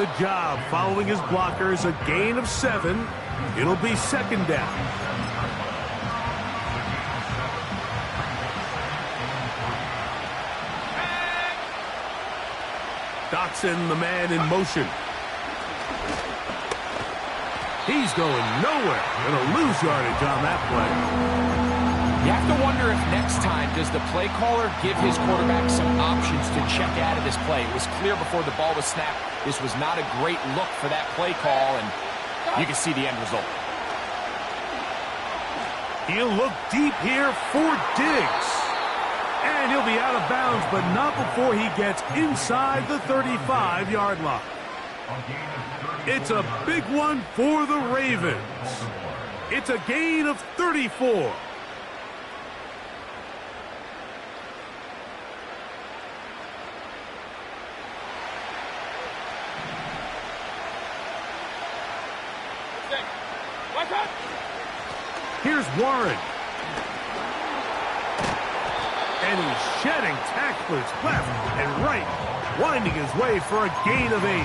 Good job following his blockers. A gain of 7. It'll be second down. Dotson, the man in motion. He's going nowhere. Going to lose yardage on that play. You have to wonder if next time does the play caller give his quarterback some options to check out of this play. It was clear before the ball was snapped this was not a great look for that play call, and you can see the end result. He'll look deep here for Diggs. And he'll be out of bounds, but not before he gets inside the 35-yard line. It's a big one for the Ravens. It's a gain of 34. Here's Warren. And he's shedding tacklers left and right, winding his way for a gain of 8.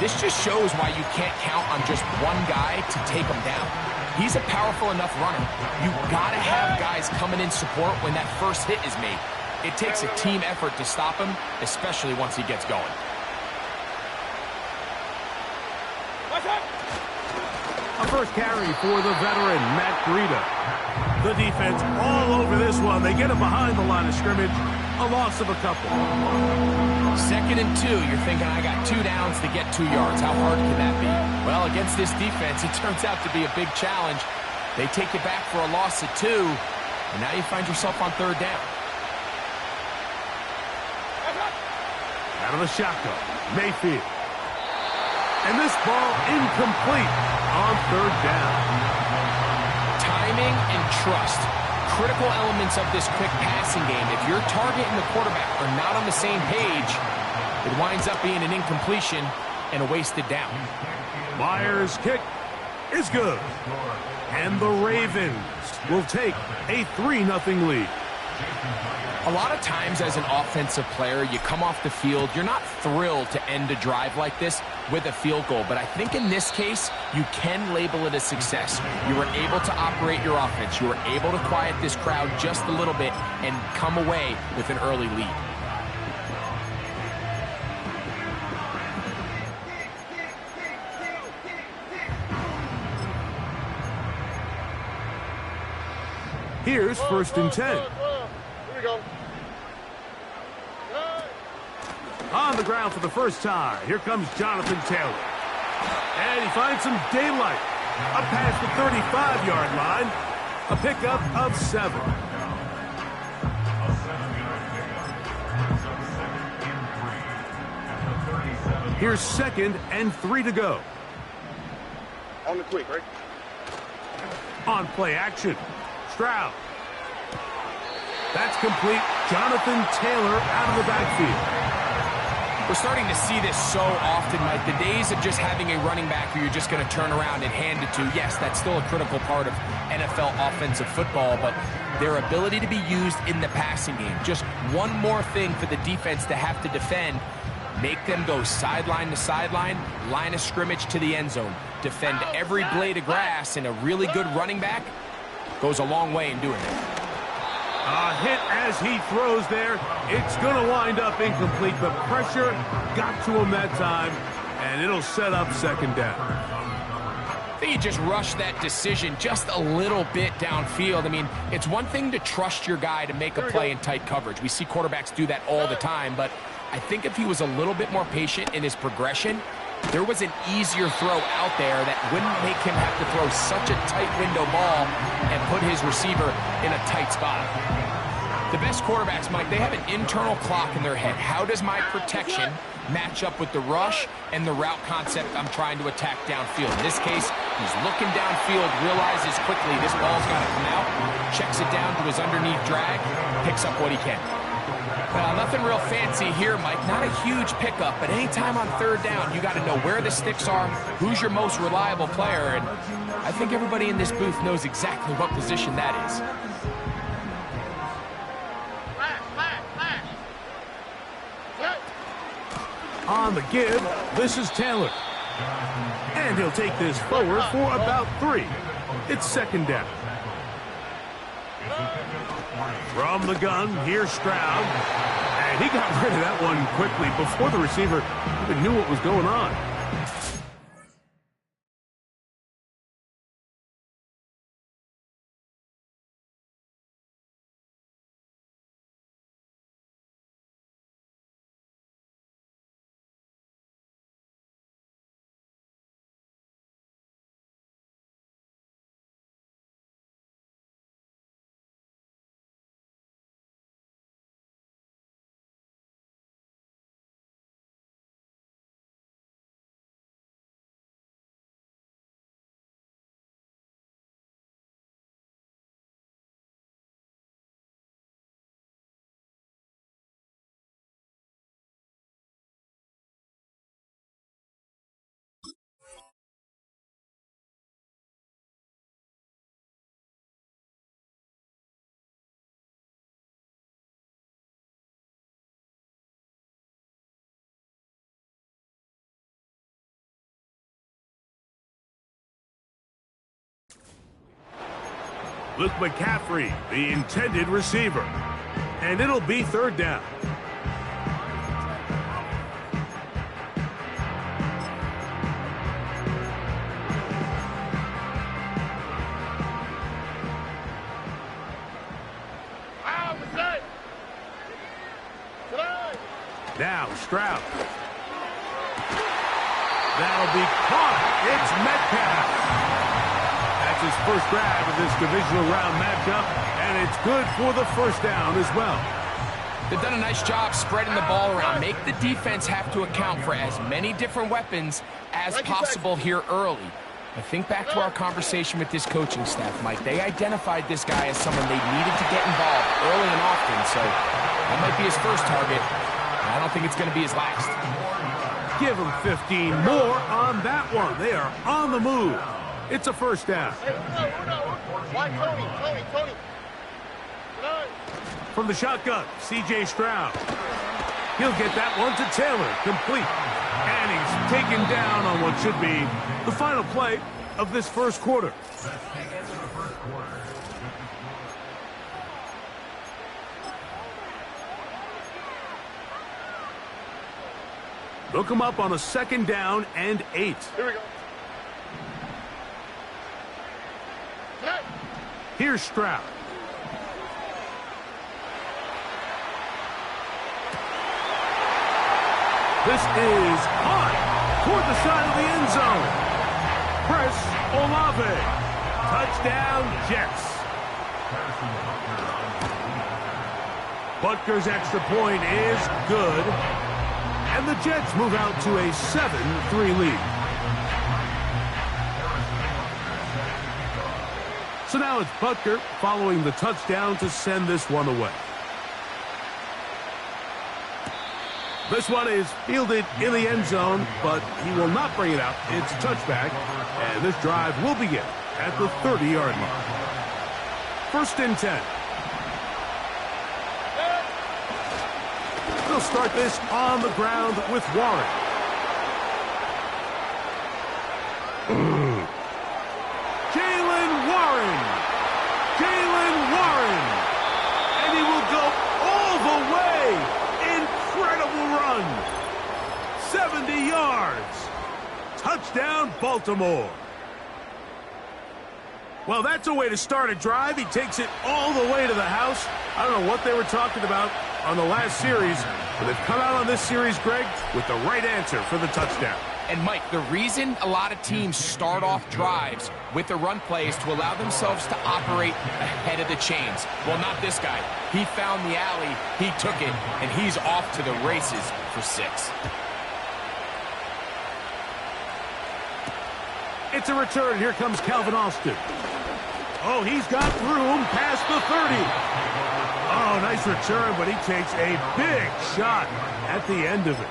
This just shows why you can't count on just one guy to take him down. He's a powerful enough runner. You've got to have guys coming in support when that first hit is made. It takes a team effort to stop him, especially once he gets going. A first carry for the veteran, Matt Breida. The defense all over this one. They get him behind the line of scrimmage. A loss of a couple. 2nd and 2. You're thinking, I got 2 downs to get 2 yards. How hard can that be? Well, against this defense, it turns out to be a big challenge. They take it back for a loss of 2, and now you find yourself on 3rd down. Out of the shotgun, Mayfield. And this ball incomplete on 3rd down. Timing and trust, critical elements of this quick passing game. If your target and the quarterback are not on the same page, it winds up being an incompletion and a wasted down. Myers' kick is good. And the Ravens will take a 3-0 lead. A lot of times as an offensive player, you come off the field, you're not thrilled to end a drive like this with a field goal. But I think in this case, you can label it a success. You were able to operate your offense. You were able to quiet this crowd just a little bit and come away with an early lead. Here's 1st and 10. On the ground for the first time. Here comes Jonathan Taylor. And he finds some daylight. Up past the 35-yard line. A pickup of 7. Here's 2nd and 3 to go. On the quick, right? On play action. Stroud. That's complete. Jonathan Taylor out of the backfield. We're starting to see this so often, Mike. The days of just having a running back who you're just going to turn around and hand it to, yes, that's still a critical part of NFL offensive football, but their ability to be used in the passing game. Just one more thing for the defense to have to defend. Make them go sideline to sideline, line of scrimmage to the end zone. Defend every blade of grass, and a really good running back goes a long way in doing it. A hit as he throws there. It's going to wind up incomplete. The pressure got to him that time, and it'll set up 2nd down. I think he just rushed that decision just a little bit downfield. I mean, it's one thing to trust your guy to make a play in tight coverage. We see quarterbacks do that all the time, but I think if he was a little bit more patient in his progression, there was an easier throw out there that wouldn't make him have to throw such a tight window ball and put his receiver in a tight spot. The best quarterbacks, Mike, they have an internal clock in their head. How does my protection match up with the rush and the route concept I'm trying to attack downfield? In this case, he's looking downfield, realizes quickly this ball's got to come out, checks it down to his underneath drag, picks up what he can. Well, nothing real fancy here, Mike. Not a huge pickup, but anytime on 3rd down, you got to know where the sticks are, who's your most reliable player, and I think everybody in this booth knows exactly what position that is. On the give, this is Taylor. And he'll take this forward for about 3. It's second down. From the gun, here's Stroud. And he got rid of that one quickly before the receiver even knew what was going on. Luke McCaffrey, the intended receiver. And it'll be third down. Now Stroud. That'll be caught. It's Metcalf. That's his first grab of this divisional round matchup, and it's good for the first down as well. They've done a nice job spreading the ball around. Make the defense have to account for as many different weapons as possible here early. I think back to our conversation with this coaching staff, Mike. They identified this guy as someone they needed to get involved early and often, so that might be his first target. I don't think it's going to be his last. Give him 15 more on that one. They are on the move. It's a first down. From the shotgun, C.J. Stroud. He'll get that one to Taylor, complete. And he's taken down on what should be the final play of this first quarter. Look him up on a second down and 8. Here we go. Here's Stroud. This is high toward the side of the end zone. Chris Olave. Touchdown, Jets. Butker's extra point is good. And the Jets move out to a 7-3 lead. So now it's Butker following the touchdown to send this one away. This one is fielded in the end zone, but he will not bring it out. It's a touchback, and this drive will begin at the 30-yard line. First and 10. They'll start this on the ground with Warren. Jaylen Warren. And he will go all the way. Incredible run. 70 yards. Touchdown, Baltimore. Well, that's a way to start a drive. He takes it all the way to the house. I don't know what they were talking about on the last series, but they've come out on this series, Greg, with the right answer for the touchdown. And, Mike, the reason a lot of teams start off drives with the run play is to allow themselves to operate ahead of the chains. Well, not this guy. He found the alley, he took it, and he's off to the races for 6. It's a return. Here comes Calvin Austin. Oh, he's got room past the 30. Oh, nice return, but he takes a big shot at the end of it.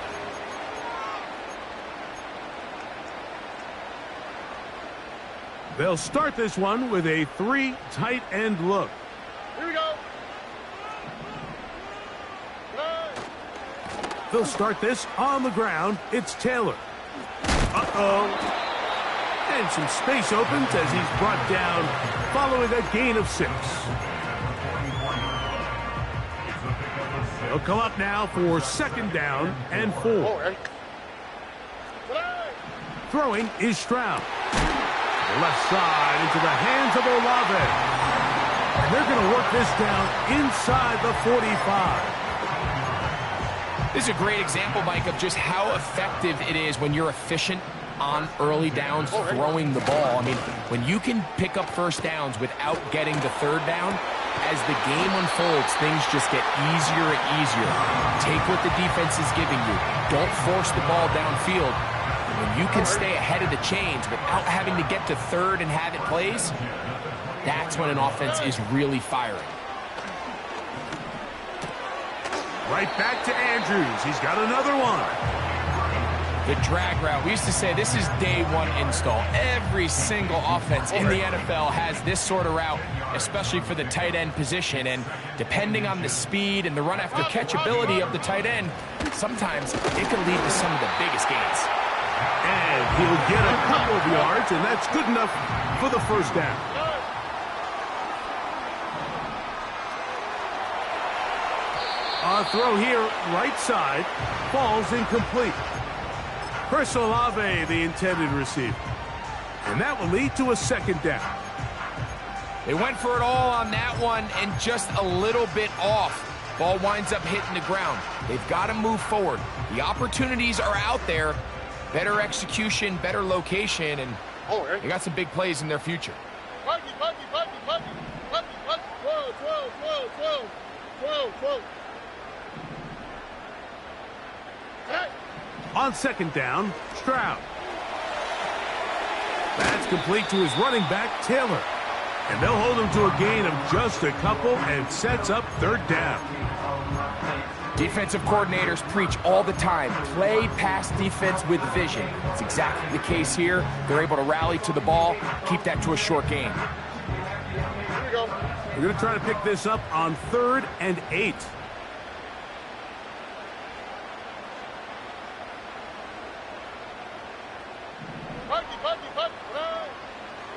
They'll start this one with a 3 tight end look. Here we go. They'll start this on the ground. It's Taylor. Uh-oh. And some space opens as he's brought down following a gain of 6. They'll come up now for 2nd down and 4. Throwing is Stroud. The left side into the hands of Olave. And they're going to work this down inside the 45. This is a great example, Mike, of just how effective it is when you're efficient on early downs throwing the ball. I mean, when you can pick up first downs without getting the 3rd down, as the game unfolds, things just get easier and easier. Take what the defense is giving you. Don't force the ball downfield. And when you can stay ahead of the chains without having to get to 3rd and have it plays, that's when an offense is really firing. Right back to Andrews. He's got another one. The drag route. We used to say this is day 1 install. Every single offense in the NFL has this sort of route, especially for the tight end position. And depending on the speed and the run after catch ability of the tight end, sometimes it can lead to some of the biggest gains. And he'll get a couple of yards, and that's good enough for the 1st down. A throw here, right side, falls incomplete. Chris Olave, the intended receiver. And that will lead to a 2nd down. They went for it all on that one and just a little bit off. Ball winds up hitting the ground. They've got to move forward. The opportunities are out there. Better execution, better location, and they got some big plays in their future. On 2nd down, Stroud. That's complete to his running back, Taylor. And they'll hold him to a gain of just a couple and sets up 3rd down. Defensive coordinators preach all the time, play pass defense with vision. It's exactly the case here. They're able to rally to the ball, keep that to a short gain. Here we go. We're going to try to pick this up on 3rd and 8.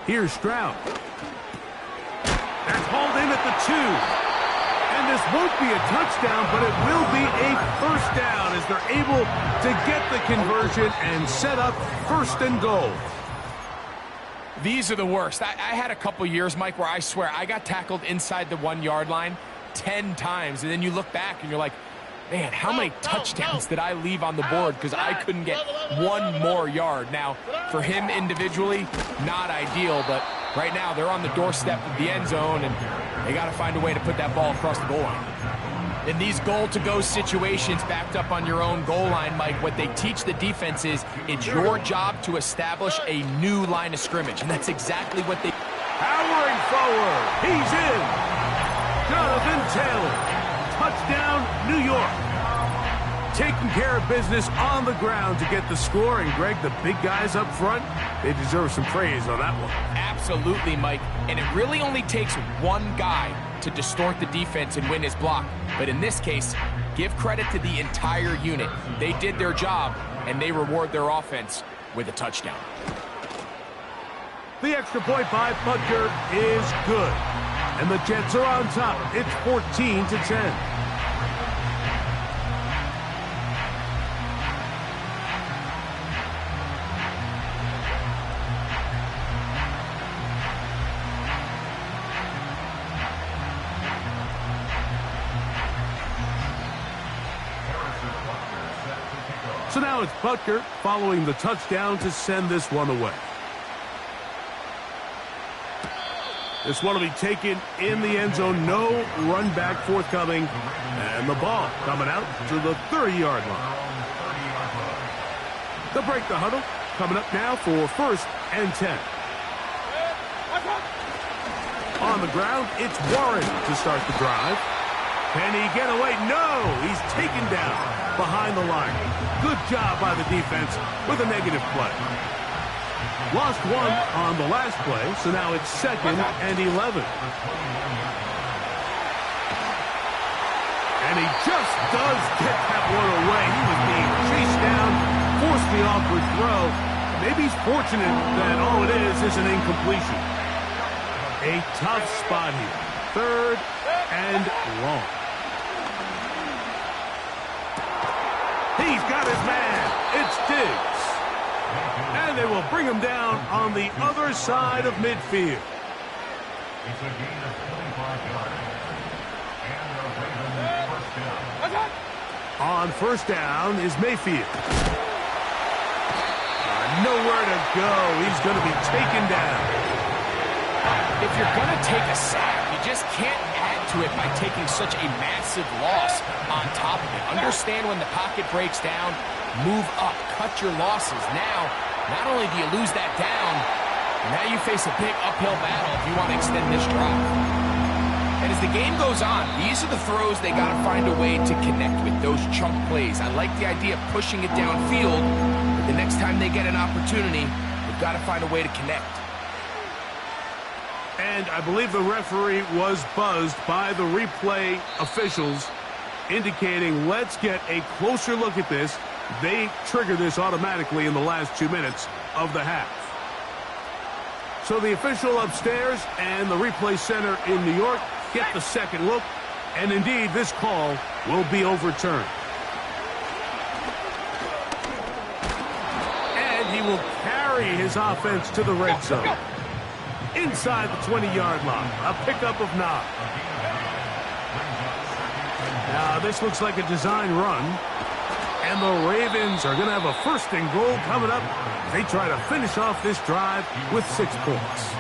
Here's Stroud. That's hauled in at the 2. And this won't be a touchdown, but it will be a 1st down as they're able to get the conversion and set up 1st and goal. These are the worst. I had a couple years, Mike, where I swear I got tackled inside the 1-yard line 10 times. And then you look back and you're like, man, how many touchdowns did I leave on the board because I couldn't get 1 more yard? Now, for him individually, not ideal, but right now they're on the doorstep of the end zone, and they got to find a way to put that ball across the goal line. In these goal-to-go situations backed up on your own goal line, Mike, what they teach the defense is it's your job to establish a new line of scrimmage, and that's exactly what they... Powering forward. He's in. Jonathan Taylor. Touchdown, New York. Taking care of business on the ground to get the score. And, Greg, the big guys up front, they deserve some praise on that one. Absolutely, Mike. And it really only takes one guy to distort the defense and win his block. But in this case, give credit to the entire unit. They did their job, and they reward their offense with a touchdown. The extra point by Butker is good. And the Jets are on top. It's 14-10. So now it's Butker following the touchdown to send this one away. This one will be taken in the end zone. No run back forthcoming. And the ball coming out to the 30-yard line. They'll break the huddle. Coming up now for 1st and 10. On the ground, it's Warren to start the drive. Can he get away? No! He's taken down behind the line. Good job by the defense with a negative play. Lost one on the last play, so now it's 2nd and 11. And And he just does get that one away. He was being chased down, forced the awkward throw. Maybe he's fortunate that all it is an incompletion. A tough spot here. Third and long. He's got his man. It's Diggs. And they will bring him down on the other side of midfield. It's a gain of 25 yards. And the Ravens first down. On first down is Mayfield. Nowhere to go. He's going to be taken down. If you're going to take a sack, you just can't add to it by taking such a massive loss on top of it. Understand when the pocket breaks down, move up, cut your losses. Now, not only do you lose that down, now you face a big uphill battle if you want to extend this drive. And as the game goes on, these are the throws they got to find a way to connect with, those chunk plays. I like the idea of pushing it downfield, but the next time they get an opportunity, they've got to find a way to connect. And I believe the referee was buzzed by the replay officials, indicating let's get a closer look at this. They trigger this automatically in the last 2 minutes of the half. So the official upstairs and the replay center in New York get the second look, and indeed this call will be overturned. And he will carry his offense to the red zone. Inside the 20-yard line, a pickup of 9. Now this looks like a design run, and the Ravens are going to have a first and goal coming up. They try to finish off this drive with 6 points.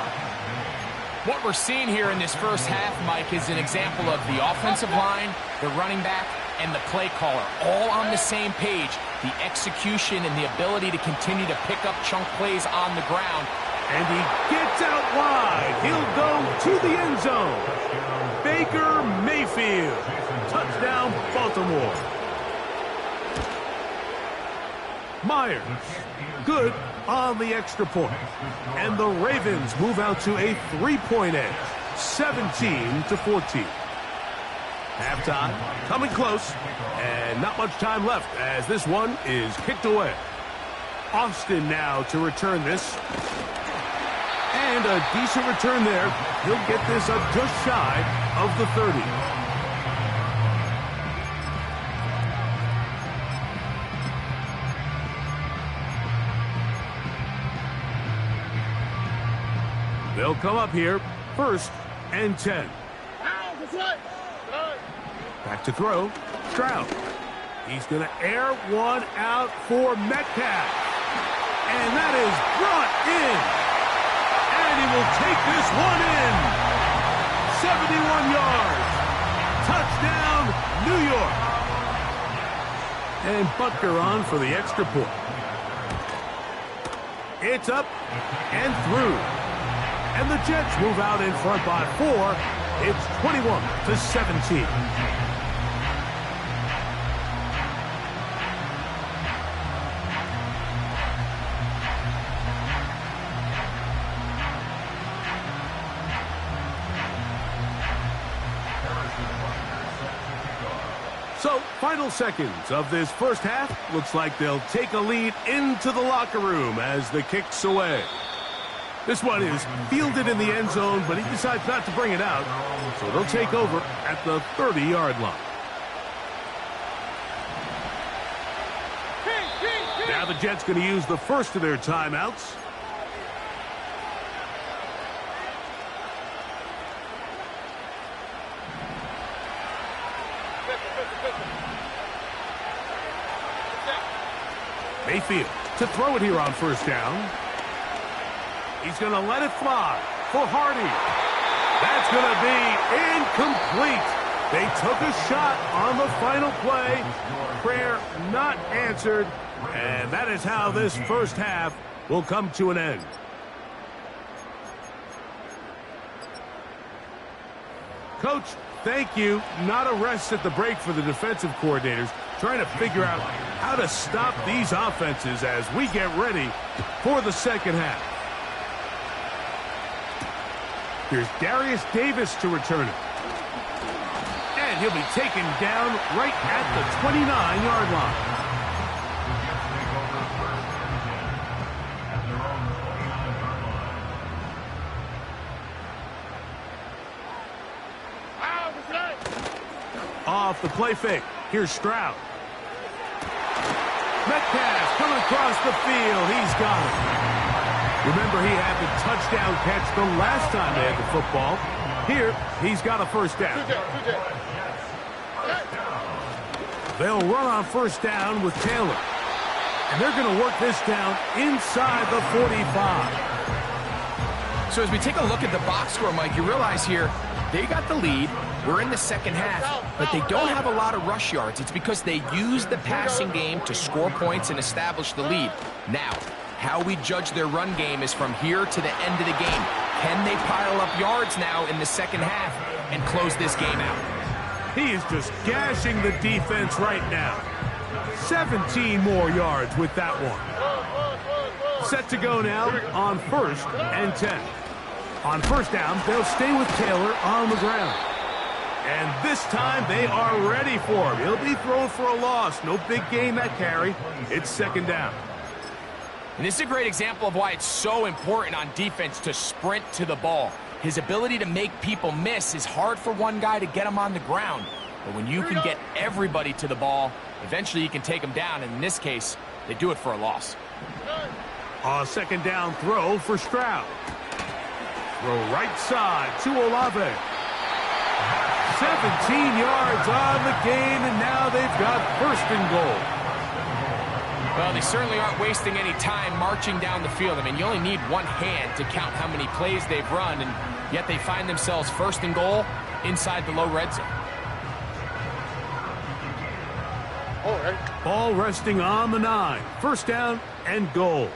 What we're seeing here in this first half, Mike, is an example of the offensive line, the running back, and the play caller all on the same page. The execution and the ability to continue to pick up chunk plays on the ground. And he gets out wide. He'll go to the end zone. Baker Mayfield. Touchdown, Baltimore. Myers. Good on the extra point. And the Ravens move out to a 3-point edge. 17-14. Halftime coming close. And not much time left as this one is kicked away. Austin now to return this. And a decent return there. He'll get this up just shy of the 30. They'll come up here, 1st and 10. Back to throw, Stroud. He's going to air one out for Metcalf. And that is brought in. And he will take this one in. 71 yards. Touchdown, New York. And Butker on for the extra point. It's up and through. And the Jets move out in front by 4. It's 21-17. So, final seconds of this first half. Looks like they'll take a lead into the locker room as the kick's away. This one is fielded in the end zone, but he decides not to bring it out. So they'll take over at the 30-yard line. Now the Jets going to use the first of their timeouts. Mayfield to throw it here on first down. He's going to let it fly for Hardy. That's going to be incomplete. They took a shot on the final play. Prayer not answered. And that is how this first half will come to an end. Coach, thank you. Not a rest at the break for the defensive coordinators, trying to figure out how to stop these offenses as we get ready for the second half. Here's Darius Davis to return it. And And he'll be taken down right at the 29-yard line. Off the play fake. Here's Stroud. Metcalf coming across the field. He's got it. Remember, he had the touchdown catch the last time they had the football. Here, he's got a first down. They'll run on first down with Taylor. And they're going to work this down inside the 45. So as we take a look at the box score, Mike, you realize here, they got the lead. We're in the second half, but they don't have a lot of rush yards. It's because they use the passing game to score points and establish the lead. Now, how we judge their run game is from here to the end of the game. Can they pile up yards now in the second half and close this game out? He is just gashing the defense right now. 17 more yards with that one. Set to go now on 1st and 10. On first down, they'll stay with Taylor on the ground. And this time, they are ready for him. He'll be thrown for a loss. No big gain that carry. It's second down. And this is a great example of why it's so important on defense to sprint to the ball. His ability to make people miss is hard for one guy to get him on the ground. But when you can get everybody to the ball, eventually you can take them down. And in this case, they do it for a loss. A second down throw for Stroud. Throw right side to Olave. 17 yards on the gain, and now they've got 1st and goal. Well, they certainly aren't wasting any time marching down the field. I mean, you only need one hand to count how many plays they've run, and yet they find themselves 1st and goal inside the low red zone. Ball resting on the 9. 1st down and goal.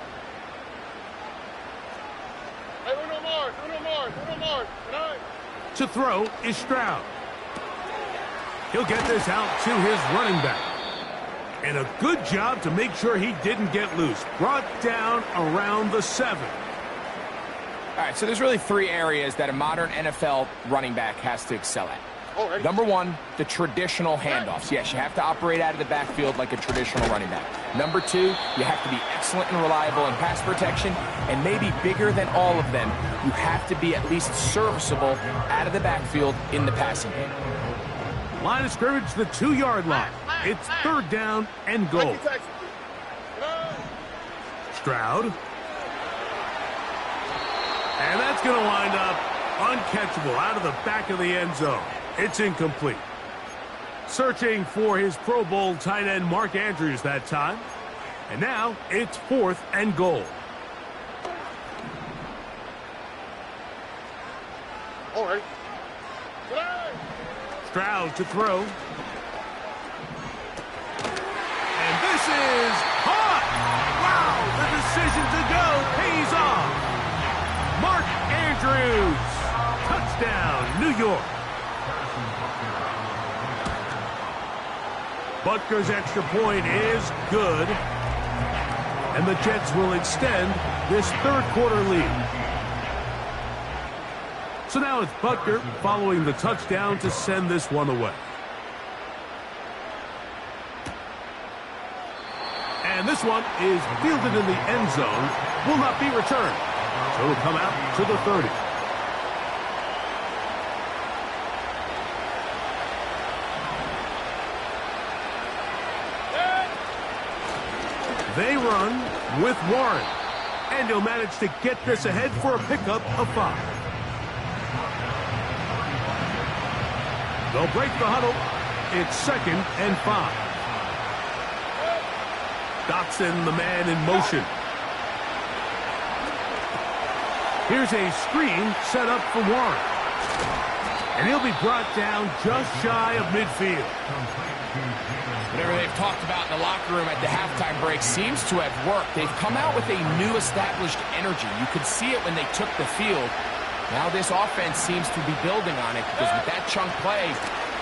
To throw is Stroud. He'll get this out to his running back. And a good job to make sure he didn't get loose. Brought down around the 7. All right, so there's really 3 areas that a modern NFL running back has to excel at. Number 1, the traditional handoffs. Yes, you have to operate out of the backfield like a traditional running back. Number 2, you have to be excellent and reliable in pass protection. And maybe bigger than all of them, you have to be at least serviceable out of the backfield in the passing game. Line of scrimmage, the 2-yard line. It's 3rd down and goal. Stroud. And that's going to wind up uncatchable out of the back of the end zone. It's incomplete. Searching for his Pro Bowl tight end Mark Andrews that time. And now it's 4th and goal. All right. Stroud to throw. And this is hot! Wow! The decision to go pays off. Mark Andrews. Touchdown, New York. Butker's extra point is good. And the Jets will extend this 3rd quarter lead. So now it's Butker following the touchdown to send this one away. And this one is fielded in the end zone. Will not be returned. So it'll come out to the 30. They run with Warren. And he'll manage to get this ahead for a pickup of 5. They'll break the huddle. It's 2nd and 5. Dotson, the man in motion. Here's a screen set up for Warren. And he'll be brought down just shy of midfield. Whatever they've talked about in the locker room at the halftime break seems to have worked. They've come out with a new established energy. You could see it when they took the field. Now this offense seems to be building on it because with that chunk play,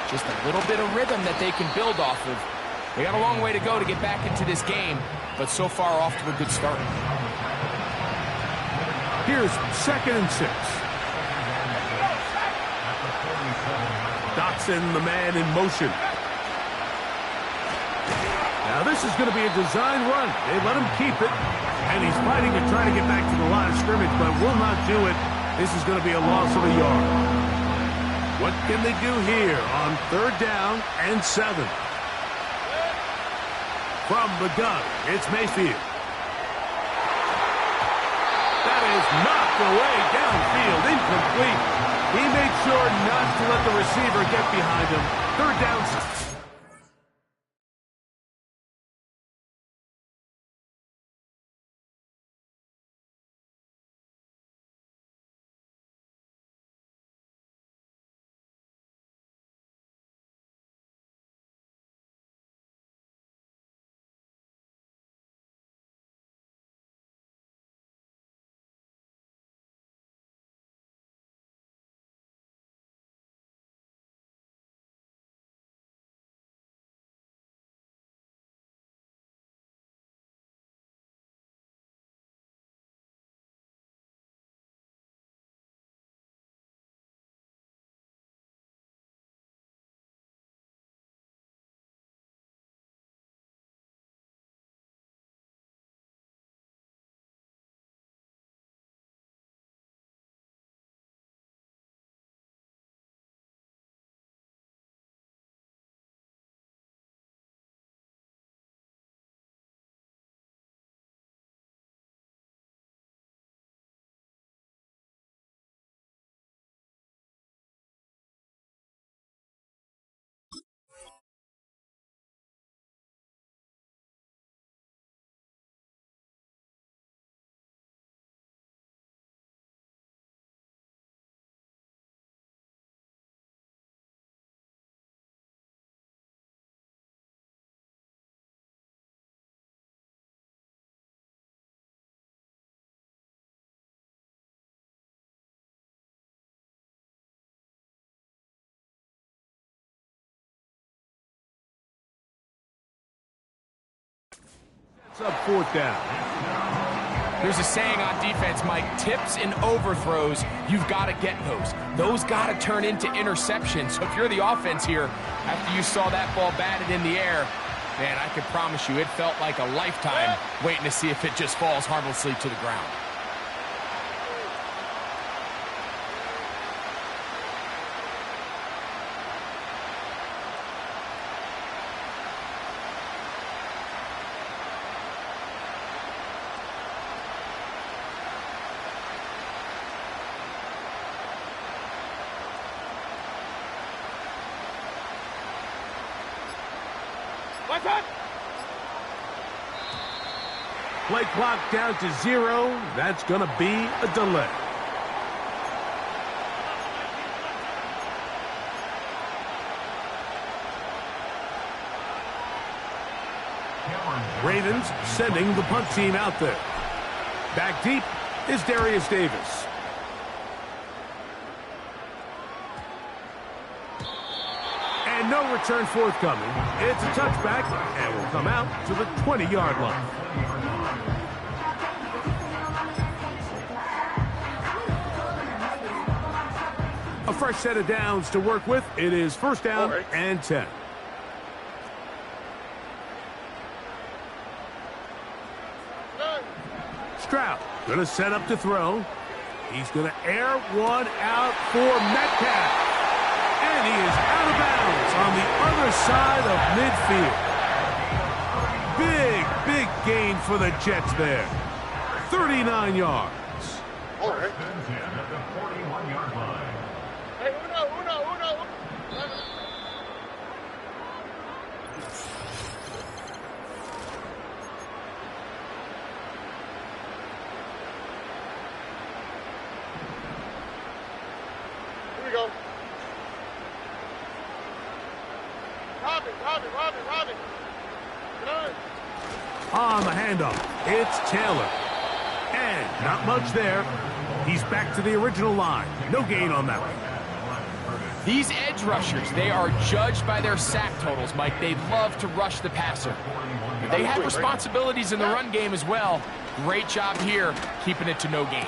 just a little bit of rhythm that they can build off of. They got a long way to go to get back into this game, but so far off to a good start. Here's 2nd and 6. Dotson send the man in motion. Now this is going to be a design run. They let him keep it. And he's fighting to try to get back to the line of scrimmage, but will not do it. This is going to be a loss of a yard. What can they do here on 3rd down and 7? From the gun, it's Mayfield. That is knocked away downfield, incomplete. He made sure not to let the receiver get behind him. 3rd down. Up 4th down. There's a saying on defense, Mike, tips and overthrows, you've got to get those. Those got to turn into interceptions. So if you're the offense here, after you saw that ball batted in the air, man, I can promise you it felt like a lifetime waiting to see if it just falls harmlessly to the ground. Play clock down to 0. That's going to be a delay. Ravens sending the punt team out there. Back deep is Darius Davis. And no return forthcoming. It's a touchback and will come out to the 20-yard line. A fresh set of downs to work with. It is 1st down and 10. Stroud going to set up to throw. He's going to air one out for Metcalf. And he is out of bounds on the other side of midfield. Big gain for the Jets there. 39 yards. All right. 10 at the 41-yard line. Hey, uno. Here we go. Robin. Good. On the handoff, it's Taylor. And not much there. He's back to the original line. No gain on that one. These edge rushers, they are judged by their sack totals, Mike. They love to rush the passer. They have responsibilities in the run game as well. Great job here, keeping it to no gain.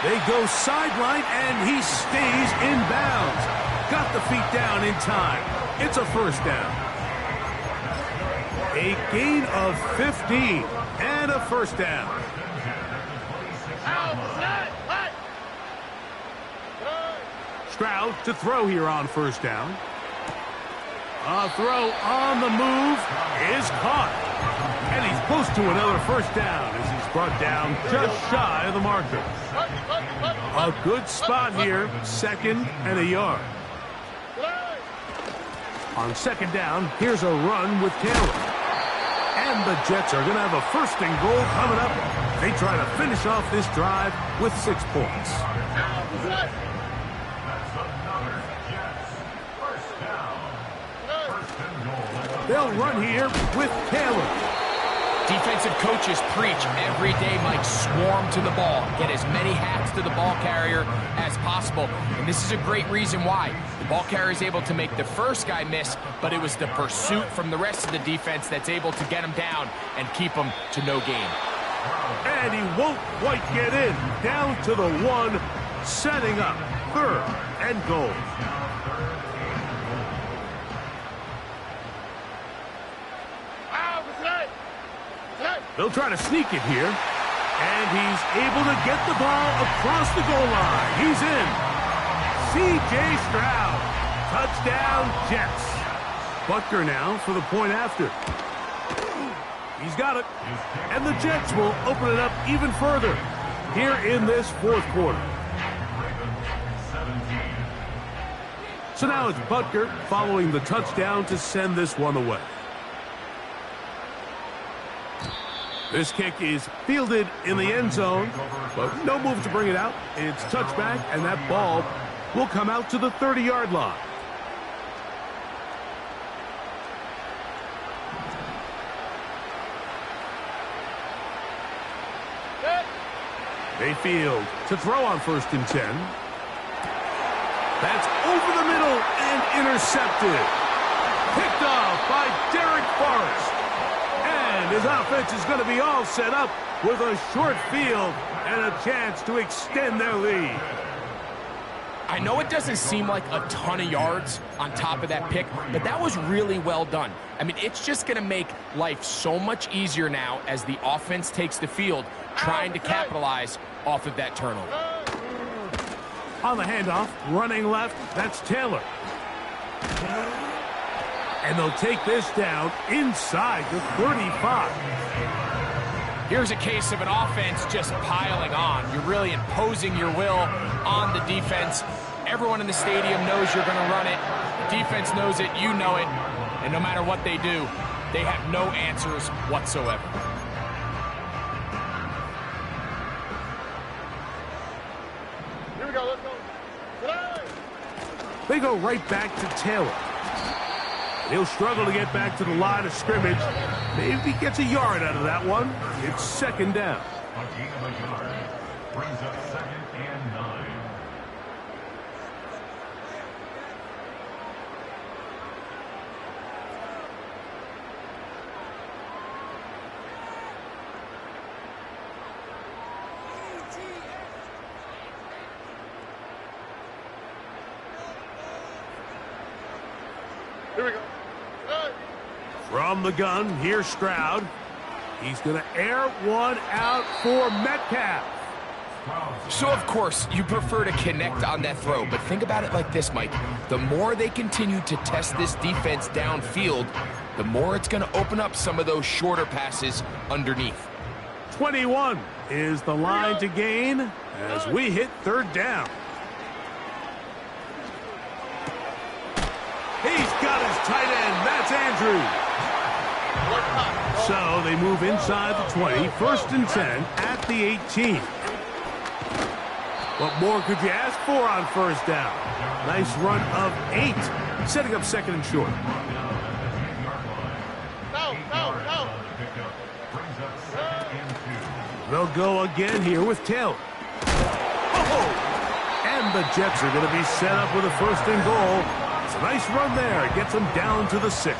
They go sideline, and he stays in bounds. got the feet down in time. It's a first down. A gain of 15 and a first down. Stroud to throw here on first down. A throw on the move is caught. And he's close to another first down as he's brought down just shy of the marker. A good spot here, 2nd and a yard. On 2nd down, here's a run with Taylor. And the Jets are going to have a 1st and goal coming up. They try to finish off this drive with 6 points. They'll run here with Taylor. Defensive coaches preach every day, Mike, swarm to the ball. Get as many hats to the ball carrier as possible. And this is a great reason why. The ball carrier is able to make the first guy miss, but it was the pursuit from the rest of the defense that's able to get him down and keep him to no gain. And he won't quite get in. Down to the 1, setting up 3rd and goal. They'll try to sneak it here. And he's able to get the ball across the goal line. He's in. C.J. Stroud. Touchdown, Jets. Butker now for the point after. He's got it. And the Jets will open it up even further here in this 4th quarter. So now it's Butker following the touchdown to send this one away. This kick is fielded in the end zone, but no move to bring it out. It's touchback, and that ball will come out to the 30-yard line. Mayfield to throw on 1st and 10. That's over the middle and intercepted. Picked off by Derek Forrest. And his offense is going to be all set up with a short field and a chance to extend their lead. I know it doesn't seem like a ton of yards on top of that pick, but that was really well done. I mean, it's just going to make life so much easier now as the offense takes the field, trying to capitalize off of that turnover. On the handoff, running left, that's Taylor. And they'll take this down inside the 35. Here's a case of an offense just piling on. You're really imposing your will on the defense. Everyone in the stadium knows you're going to run it. The defense knows it, you know it. And no matter what they do, they have no answers whatsoever. Here we go, let's go. They go right back to Taylor. He'll struggle to get back to the line of scrimmage. Maybe gets a yard out of that one. It's 2nd down. A gain of a yard brings up 2nd and 9. Here we go. From the gun, here's Stroud. He's going to air one out for Metcalf. So, of course, you prefer to connect on that throw, but think about it like this, Mike. The more they continue to test this defense downfield, the more it's going to open up some of those shorter passes underneath. 21 is the line to gain as we hit 3rd down. He's got his tight end. That's Andrews. So they move inside the 20, 1st and 10 at the 18. What more could you ask for on 1st down? Nice run of 8, setting up 2nd and short. They'll go again here with Taylor. Oh! And the Jets are going to be set up with a 1st and goal. It's a nice run there. It gets them down to the 6.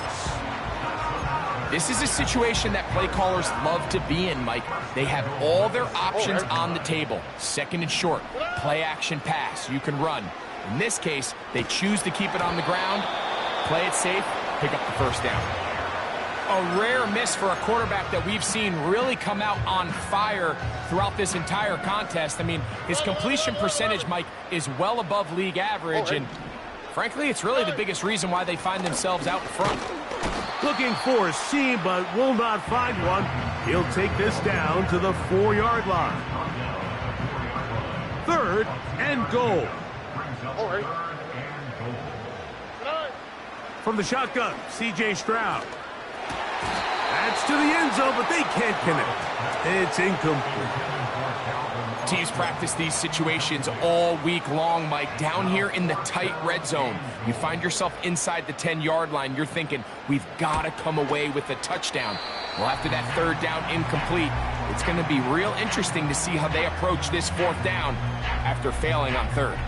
This is a situation that play callers love to be in, Mike. They have all their options on the table. 2nd and short, play action pass, you can run. In this case, they choose to keep it on the ground, play it safe, pick up the first down. A rare miss for a quarterback that we've seen really come out on fire throughout this entire contest. I mean, his completion percentage, Mike, is well above league average, and frankly, it's really the biggest reason why they find themselves out in front. Looking for a seam, but will not find one. He'll take this down to the 4-yard line. 3rd and goal. From the shotgun, C.J. Stroud. That's to the end zone, but they can't connect. It's incomplete. Teams practice these situations all week long, Mike. Down here in the tight red zone, you find yourself inside the 10-yard line. You're thinking, we've got to come away with a touchdown. Well, after that 3rd down incomplete, it's going to be real interesting to see how they approach this 4th down after failing on 3rd.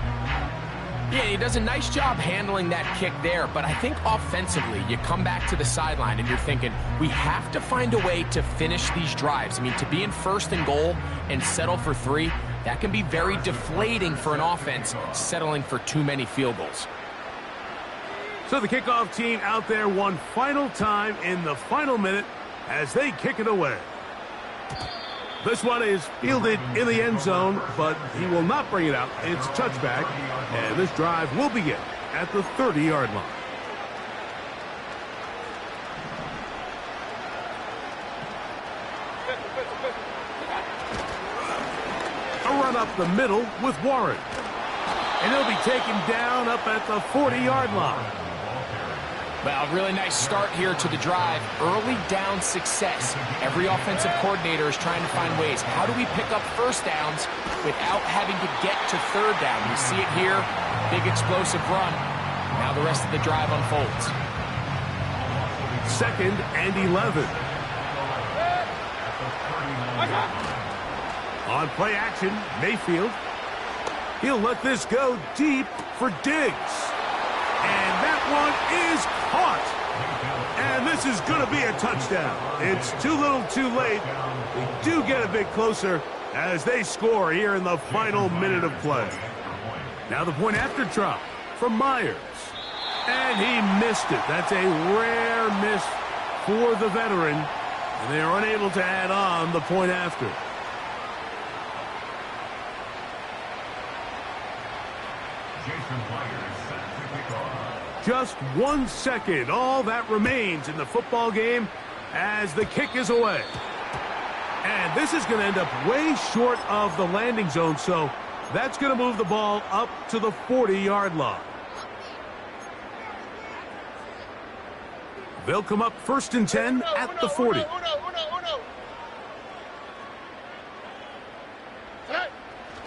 Yeah, he does a nice job handling that kick there, but I think offensively, you come back to the sideline and you're thinking, we have to find a way to finish these drives. I mean, to be in 1st and goal and settle for 3, that can be very deflating for an offense settling for too many field goals. So the kickoff team out there one final time in the final minute as they kick it away. This one is fielded in the end zone, but he will not bring it out. It's touchback, and this drive will begin at the 30-yard line. A run up the middle with Warren. And he'll be taken down up at the 40-yard line. Well, really nice start here to the drive. Early down success. Every offensive coordinator is trying to find ways. How do we pick up 1st downs without having to get to 3rd down? We see it here. Big explosive run. Now the rest of the drive unfolds. 2nd and 11. On play action, Mayfield. He'll let this go deep for Diggs. And that one is caught. And this is going to be a touchdown. It's too little too late. They do get a bit closer as they score here in the final minute of play. Now the point after try from Myers. And he missed it. That's a rare miss for the veteran. And they are unable to add on the point after. Just 1 second, all that remains in the football game as the kick is away. And this is going to end up way short of the landing zone, so that's going to move the ball up to the 40-yard line. They'll come up 1st and 10 at the 40.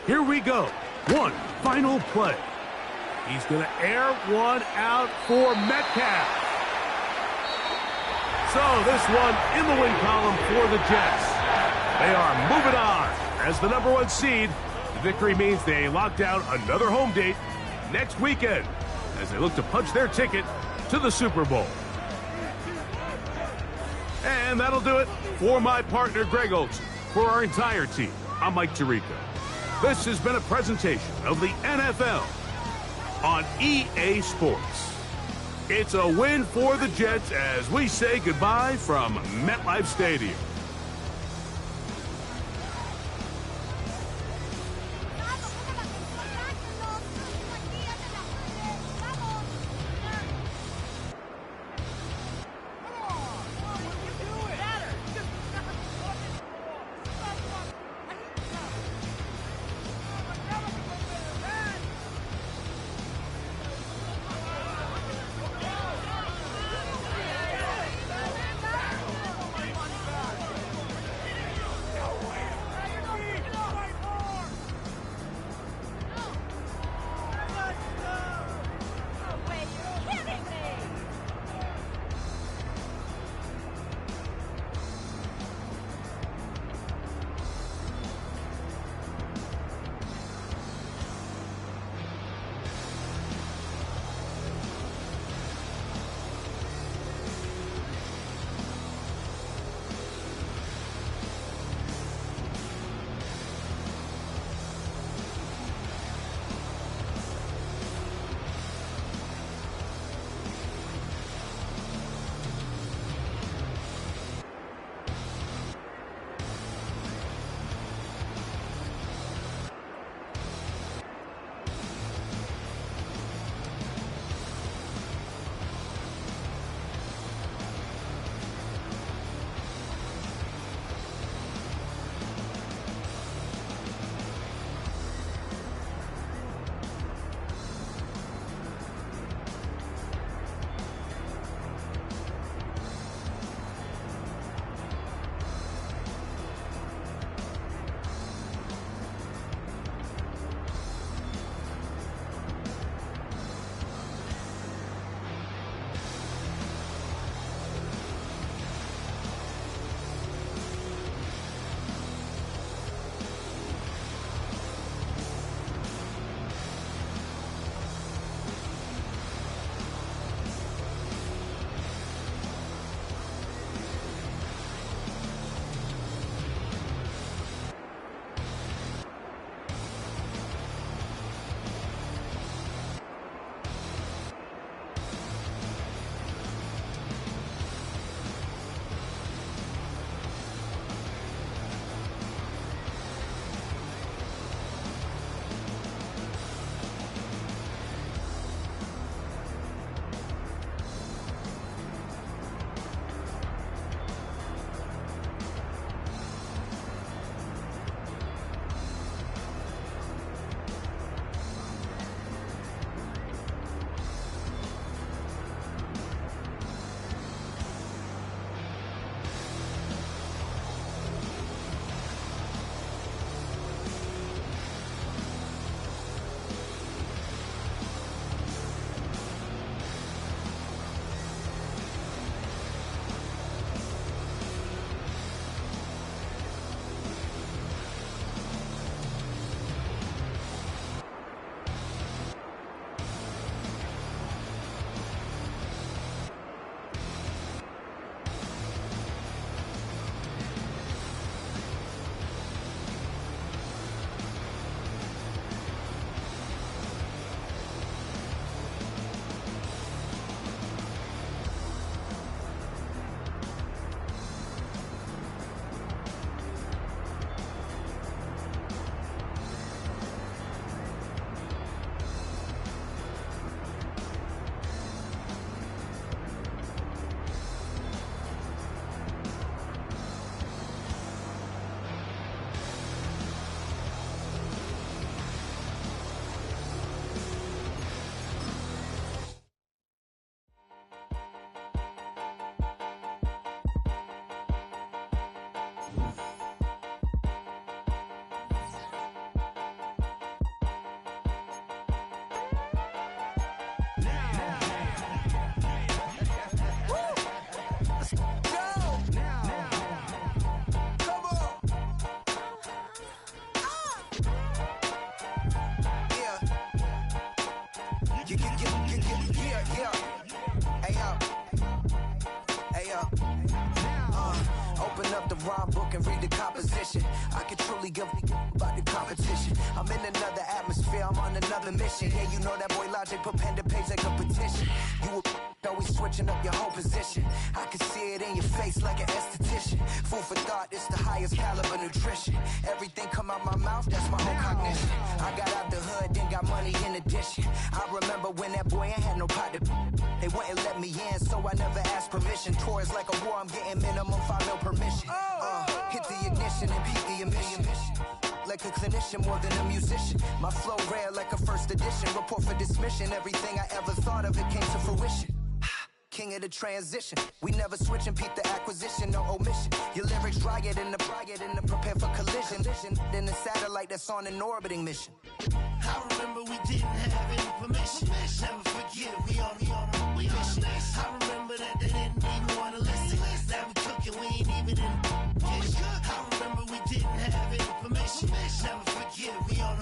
Here we go. One final play. He's going to air one out for Metcalf. So this one in the win column for the Jets. They are moving on as the #1 seed. The victory means they lock down another home date next weekend as they look to punch their ticket to the Super Bowl. And that'll do it for my partner, Greg Olsen. For our entire team, I'm Mike Tirico. This has been a presentation of the NFL on EA Sports. It's a win for the Jets as we say goodbye from MetLife Stadium. rhyme book and read the composition. I can truly give about the competition. I'm in another atmosphere, I'm on another mission. Yeah, you know that boy Logic put pen to page like a petition. You always switching up your whole position. I can see it in your face like an esthetician. Food for thought, it's the highest caliber nutrition. Everything come out my mouth, that's my own cognition. I got out the hood, then got money in addition. I remember when that boy ain't had no pot to. They wouldn't let me in, so I never asked permission. Tours like a war, I'm getting minimum 5 mil permission. Hit the ignition and beat the emission. Like a clinician more than a musician. My flow rare like a first edition. Report for dismission. Everything I ever thought of, it came to fruition. King of the transition. We never switch and peep the acquisition, no omission. Your lyrics dry it in the prepare for collision. Then the satellite that's on an orbiting mission. I remember we didn't have any permission. Never forget, we on a mission. I remember that they didn't even want to listen. Now we cooking, we ain't even in the kitchen. I remember we didn't have any permission. Never forget, we on a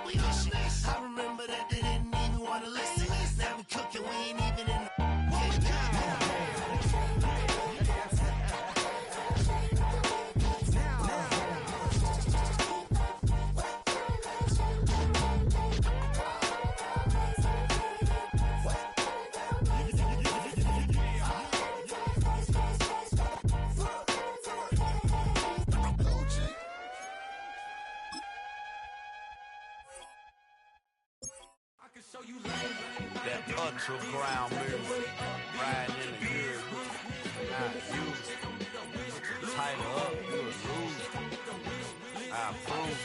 mission. I remember that they didn't even want to listen. Now we cooking, we ain't even in the kitchen. That ultra ground music, riding in the good, not used. Tighten up, you a lose. I approve.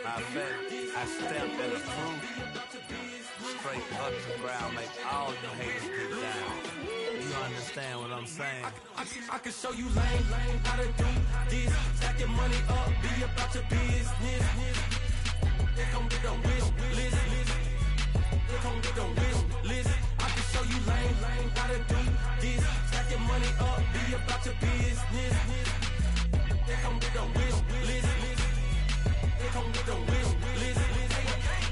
I bet I stepped and approved. Straight ultra ground make all you haters get down. You understand what I'm saying? I can show you lame, how to do this. Stack your money up, be about your business. They come with a wish list. They come with a wish list. I can show you lame, how to do this. Stack your money up, be about your business. They come with a wish list. They come with a wish list.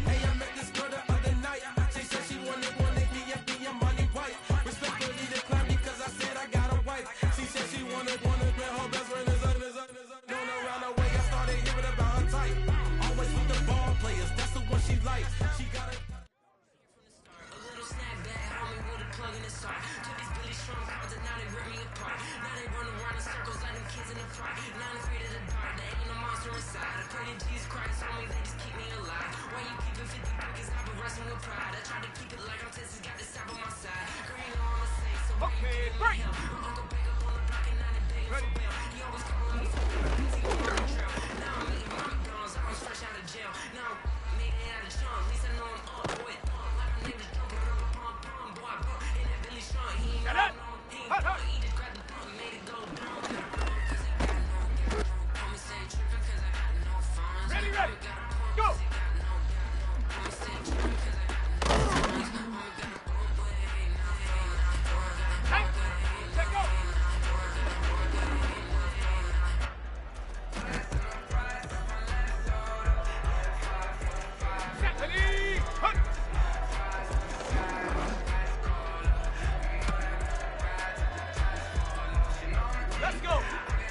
Hey, I met this girl the other night. She said she wanted me and be a money wife. Respectfully declined because I said I got a wife. She said she wanted me, her best friend is known around the way. I started hearing about her type. Always with the ball players, that's the one she likes. She got a little snapback, homie, with a plug in the sock. Took these Billy Strong cards and now they rip me apart. Now they run around in circles like them kids in the park. Now I'm afraid of the dark, there ain't no monster inside. I pray to Jesus Christ, homie, they just keep me alive. Why you keeping 50 pockets? I've been wrestling with pride. I try to keep it like I'm Texas, got this sap on my side. Girl, you know I'm a saint, so why you keeping me hell? My uncle back up on the block and now they begging for bail. He always calling me for busy on the trail. Now I'm eating mommy guns, I was fresh out of jail. Now I'm made it out of junk, at least I know I'm up with. Like my name is jumping up a pom-pom, boy, I brought in that Billy Strong. He ain't know, he ain't know. He just grabbed the bump and made it go boom. Cause I got no, homie say trippin' cause I got no funds. Ready, go! Homie say trippin' cause I got no funds. Homie got a boat way, Check go! Let's go!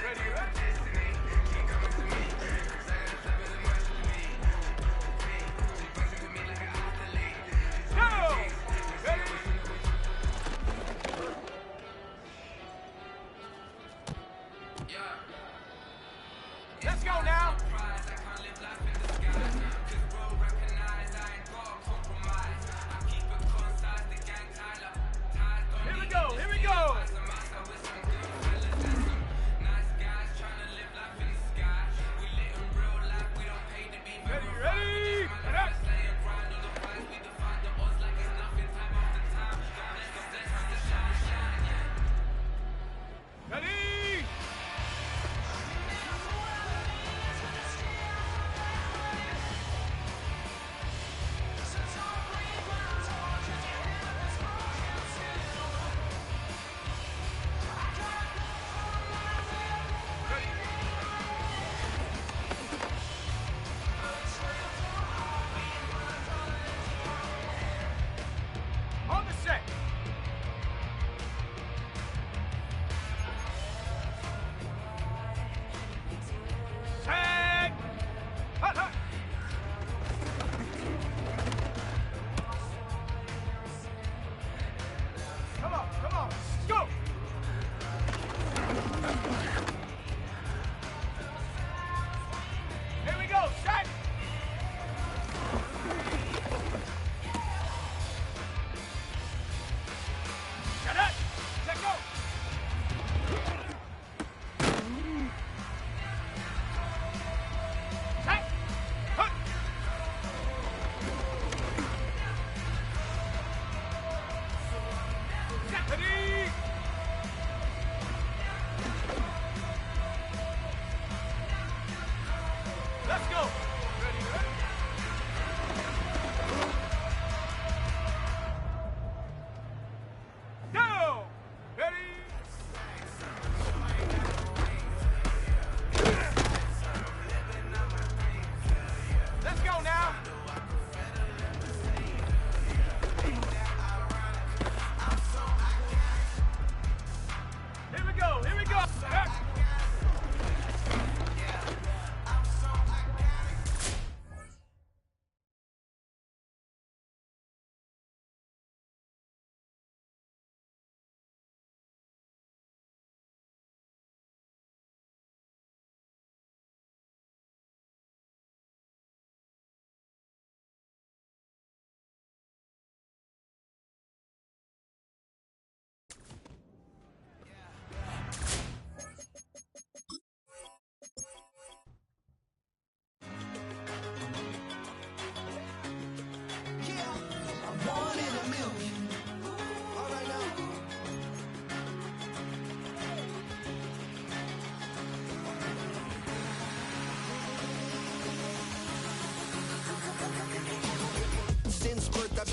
Ready?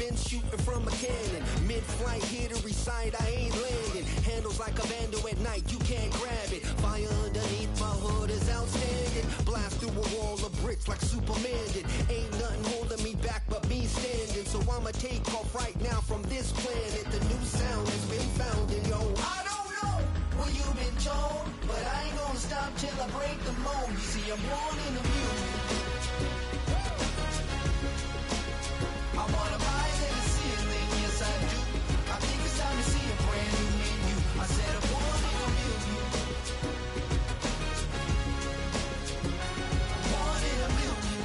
been shooting from a cannon. Mid-flight, here to recite, I ain't landing. Handles like a vandal at night, you can't grab it. Fire underneath my hood is outstanding. Blast through a wall of bricks like Superman did. Ain't nothing holding me back but me standing. So I'ma take off right now from this planet. The new sound has been found, and yo, I don't know what you've been told, but I ain't gonna stop till I break the mold. You see, I'm born in the music. I wanna rise in the ceiling, yes I do. I think it's time to see a brand new menu. I said I'm born in the music. Born in the music.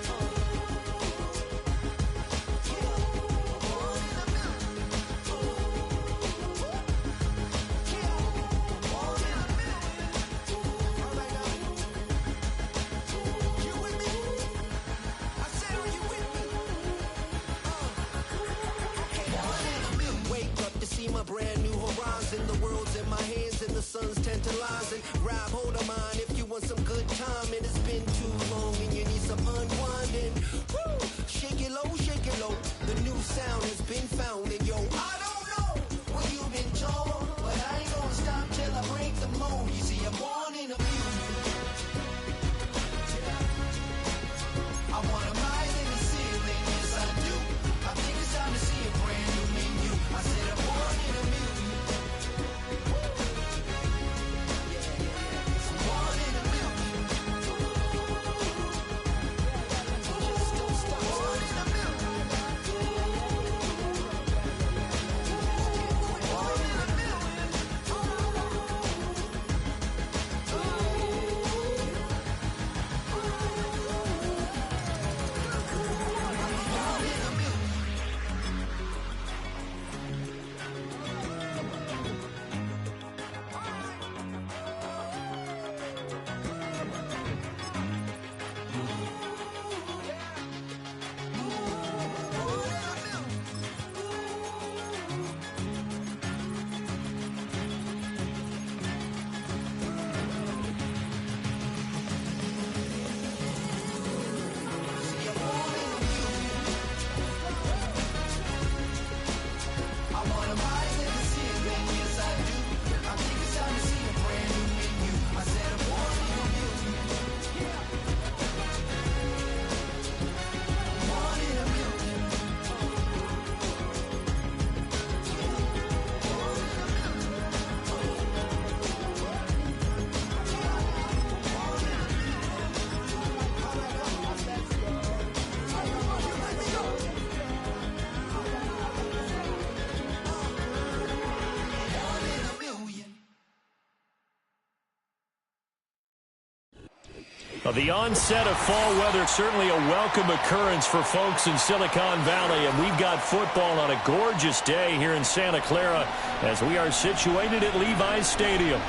Born in the music. Born in the music. All right now. You with me? I said, are you with me? Wake up to see my brand new horizon. The world's in my hands and the sun's tantalizing. Grab hold of mine if you want some good time. And it's been too long and you need some unwinding. Woo! Shake it low, shake it low. The new sound has been found. And yo, I don't know what you've been told, but I ain't gonna stop till I break the mold. You see, I'm born in a music. I wanna rise in the ceiling, yes I do. I think it's time to see a brand new menu. I said I'm born in a music. I'm born in a music. Just don't stop. Born in a music. Born in a The onset of fall weather, certainly a welcome occurrence for folks in Silicon Valley, and we've got football on a gorgeous day here in Santa Clara as we are situated at Levi's Stadium.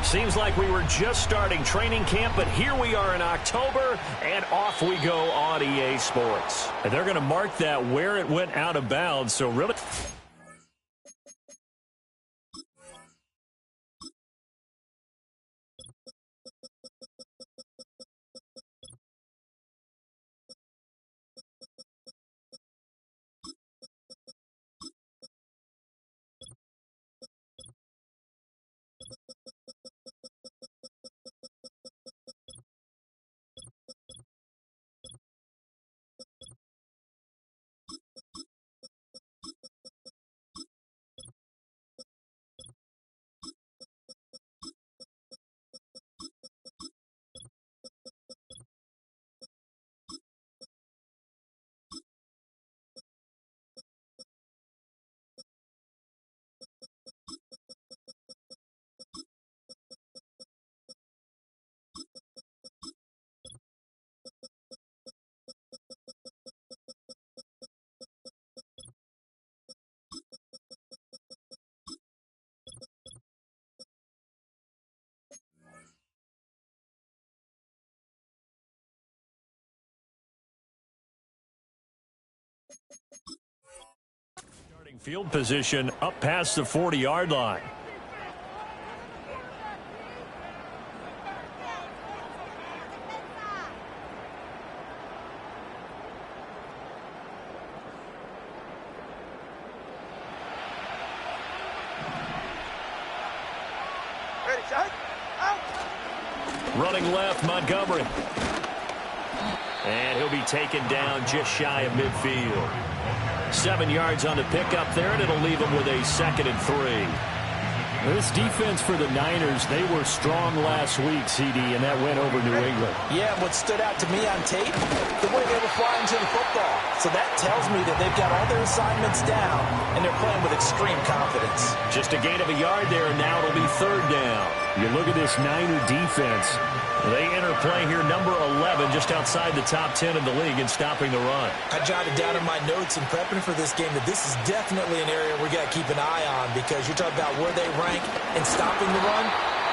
Seems like we were just starting training camp, but here we are in October, and off we go on EA Sports. And they're going to mark that where it went out of bounds, so really... Starting field position up past the 40-yard line. Running left, Montgomery. And he'll be taken down just shy of midfield. 7 yards on the pickup there, and it'll leave him with a 2nd and 3. This defense for the Niners, they were strong last week, CD, and that went over New England. Yeah, what stood out to me on tape, the way they were flying to the football. So that tells me that they've got all their assignments down, and they're playing with extreme confidence. Just a gain of a yard there, and now it'll be 3rd down. You look at this Niner defense. They enter play here, number 11, just outside the top 10 in the league in stopping the run. I jotted down in my notes in prepping for this game that this is definitely an area we got to keep an eye on, because you're talking about where they rank in stopping the run.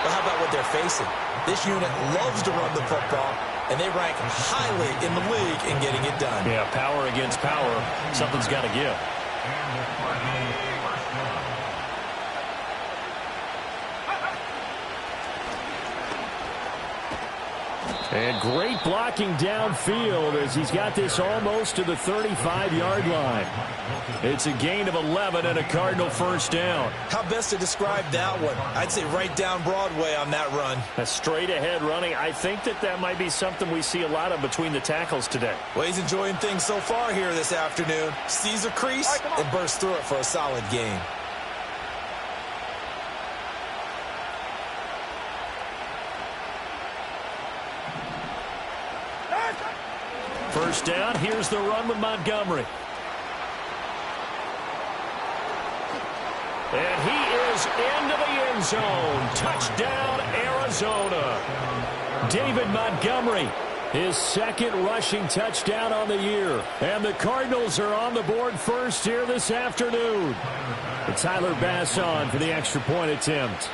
Well, how about what they're facing? This unit loves to run the football, and they rank highly in the league in getting it done. Yeah, power against power. Something's got to give. And great blocking downfield as he's got this almost to the 35-yard line. It's a gain of 11 and a Cardinal 1st down. How best to describe that one? I'd say right down Broadway on that run. A straight-ahead running. I think that might be something we see a lot of between the tackles today. Well, he's enjoying things so far here this afternoon. Sees a crease and bursts through it for a solid gain. First down, here's the run with Montgomery. And he is into the end zone. Touchdown, Arizona. David Montgomery, his 2nd rushing touchdown on the year. And the Cardinals are on the board first here this afternoon. And Tyler Bass on for the extra point attempt.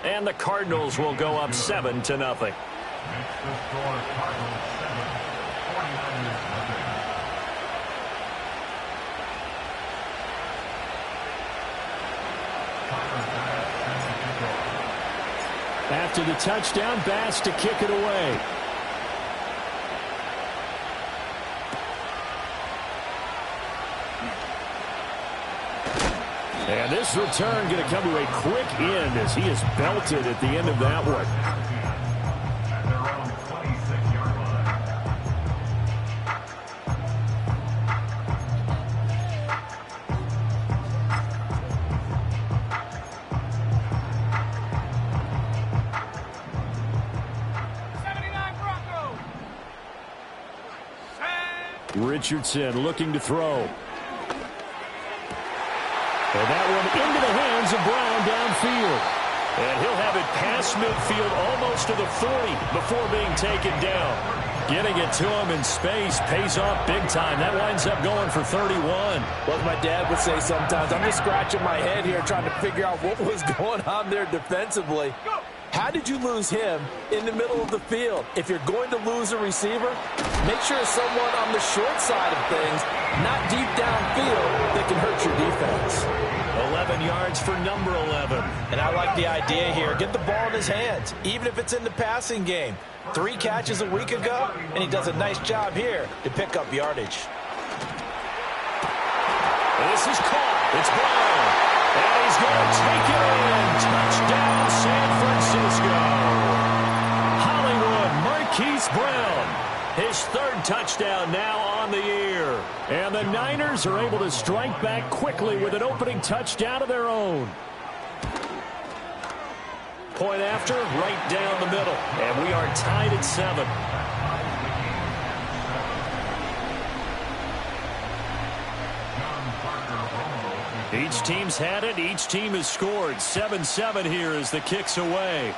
And the Cardinals will go up 7-0. Makes the score Cardinals 7, 49ers nothing. After the touchdown, Bass to kick it away. And this return going to come to a quick end as he is belted at the end of that one. Richardson looking to throw. And that one into the hands of Brown downfield. And he'll have it past midfield almost to the 40 before being taken down. Getting it to him in space pays off big time. That winds up going for 31. Well, as my dad would say sometimes, I'm just scratching my head here trying to figure out what was going on there defensively. How did you lose him in the middle of the field? If you're going to lose a receiver, make sure it's someone on the short side of things, not deep downfield, that can hurt your defense. 11 yards for number 11. And I like the idea here. Get the ball in his hands, even if it's in the passing game. 3 catches a week ago, and he does a nice job here to pick up yardage. This is caught. It's Brown. And he's going to take it in. Touchdown, San Francisco. Hollywood, Marquise Brown. His 3rd touchdown now on the year. And the Niners are able to strike back quickly with an opening touchdown of their own. Point after, right down the middle. And we are tied at 7. Each team's had it. Each team has scored. 7-7 here as the kick's away.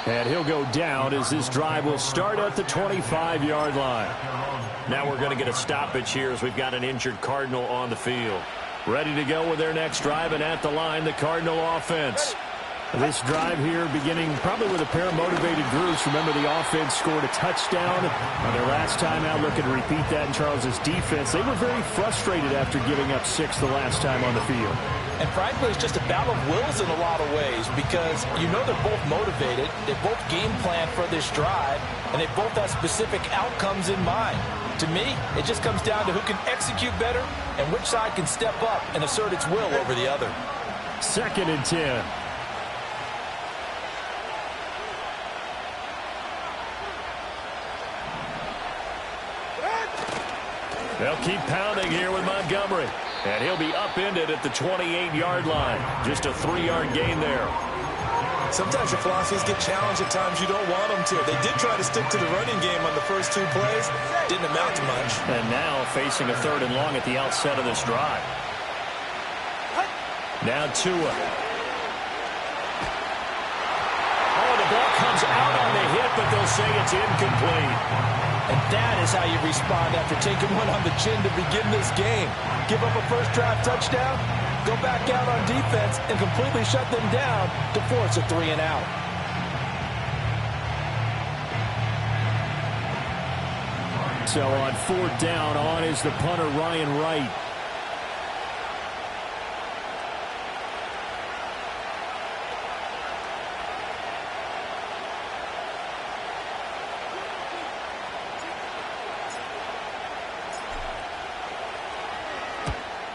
And he'll go down as this drive will start at the 25-yard line. Now we're going to get a stoppage here as we've got an injured Cardinal on the field. Ready to go with their next drive, and at the line, the Cardinal offense. This drive here beginning probably with a pair of motivated groups. Remember, the offense scored a touchdown on their last time out. Looking to repeat that in Charles's defense. They were very frustrated after giving up 6 the last time on the field. And frankly, it's just a battle of wills in a lot of ways because you know they're both motivated. They both game plan for this drive, and they both have specific outcomes in mind. To me, it just comes down to who can execute better and which side can step up and assert its will over the other. 2nd and 10. They'll keep pounding here with Montgomery. And he'll be upended at the 28-yard line. Just a 3-yard gain there. Sometimes your philosophies get challenged at times you don't want them to. They did try to stick to the running game on the first 2 plays. Didn't amount to much. And now facing a 3rd and long at the outset of this drive. Now Tua. Oh, the ball comes out on the hit, but they'll say it's incomplete. And that is how you respond after taking one on the chin to begin this game. Give up a first drive touchdown, go back out on defense, and completely shut them down to force a 3 and out. So on 4th down, on is the punter, Ryan Wright.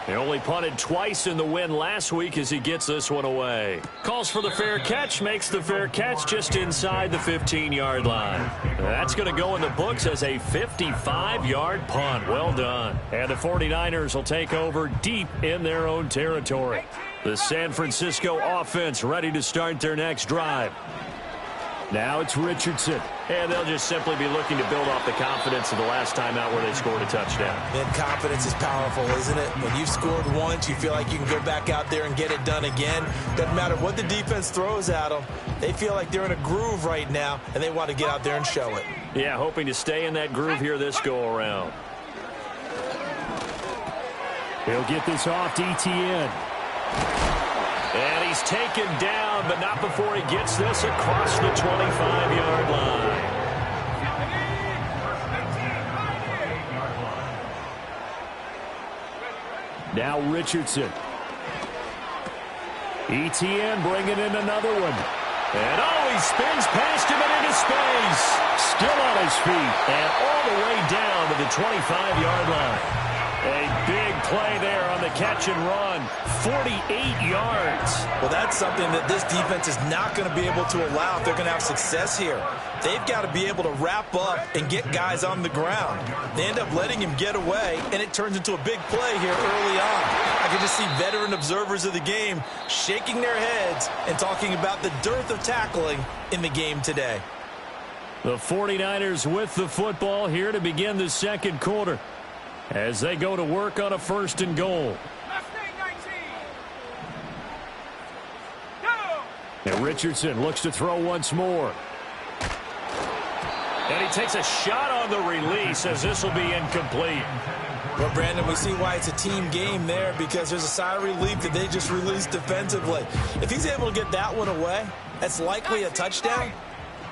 They only punted twice in the win last week as he gets this one away. Calls for the fair catch, makes the fair catch just inside the 15-yard line. That's going to go in the books as a 55-yard punt. Well done. And the 49ers will take over deep in their own territory. The San Francisco offense ready to start their next drive. Now it's Richardson. And they'll just simply be looking to build off the confidence of the last time out where they scored a touchdown. And confidence is powerful, isn't it? When you've scored once, you feel like you can go back out there and get it done again. Doesn't matter what the defense throws at them. They feel like they're in a groove right now, and they want to get out there and show it. Yeah, hoping to stay in that groove here this go-around. He'll get this off to Etienne. And he's taken down, but not before he gets this across the 25-yard line. Now Richardson. Etienne bringing in another one. And he spins past him and into space. Still on his feet and all the way down to the 25-yard line. A big play there on the catch and run. 48 yards. Well, that's something that this defense is not going to be able to allow if they're going to have success here. They've got to be able to wrap up and get guys on the ground. They end up letting him get away, and it turns into a big play here early on. I can just see veteran observers of the game shaking their heads and talking about the dearth of tackling in the game today. The 49ers with the football here to begin the second quarter as they go to work on a 1st and goal. And Richardson looks to throw once more. And he takes a shot on the release as this will be incomplete. Well, Brandon, we see why it's a team game there because there's a sigh of relief that they just released defensively. If he's able to get that one away, that's likely a touchdown.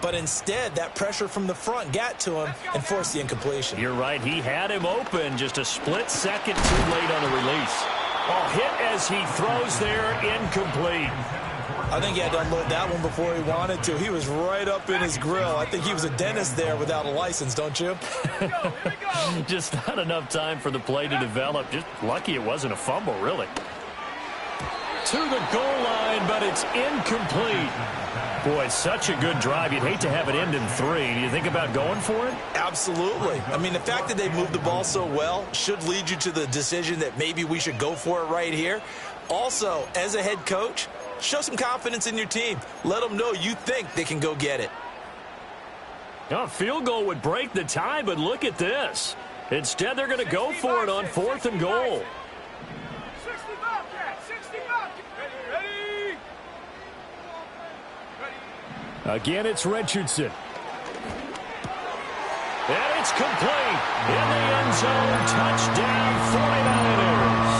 But instead, that pressure from the front got to him and forced the incompletion. You're right. He had him open just a split second too late on the release. Oh, hit as he throws there, incomplete. I think he had to unload that one before he wanted to. He was right up in his grill. I think he was a dentist there without a license, don't you? Just not enough time for the play to develop. Just lucky it wasn't a fumble, really. To the goal line, but it's incomplete. Boy, it's such a good drive. You'd hate to have it end in 3. Do you think about going for it? Absolutely. I mean, the fact that they moved the ball so well should lead you to the decision that maybe we should go for it right here. Also, as a head coach, show some confidence in your team. Let them know you think they can go get it. A field goal would break the tie, but look at this. Instead, they're going to go for it on 4th and goal. Again, it's Richardson. And it's complete. In the end zone, touchdown 49ers.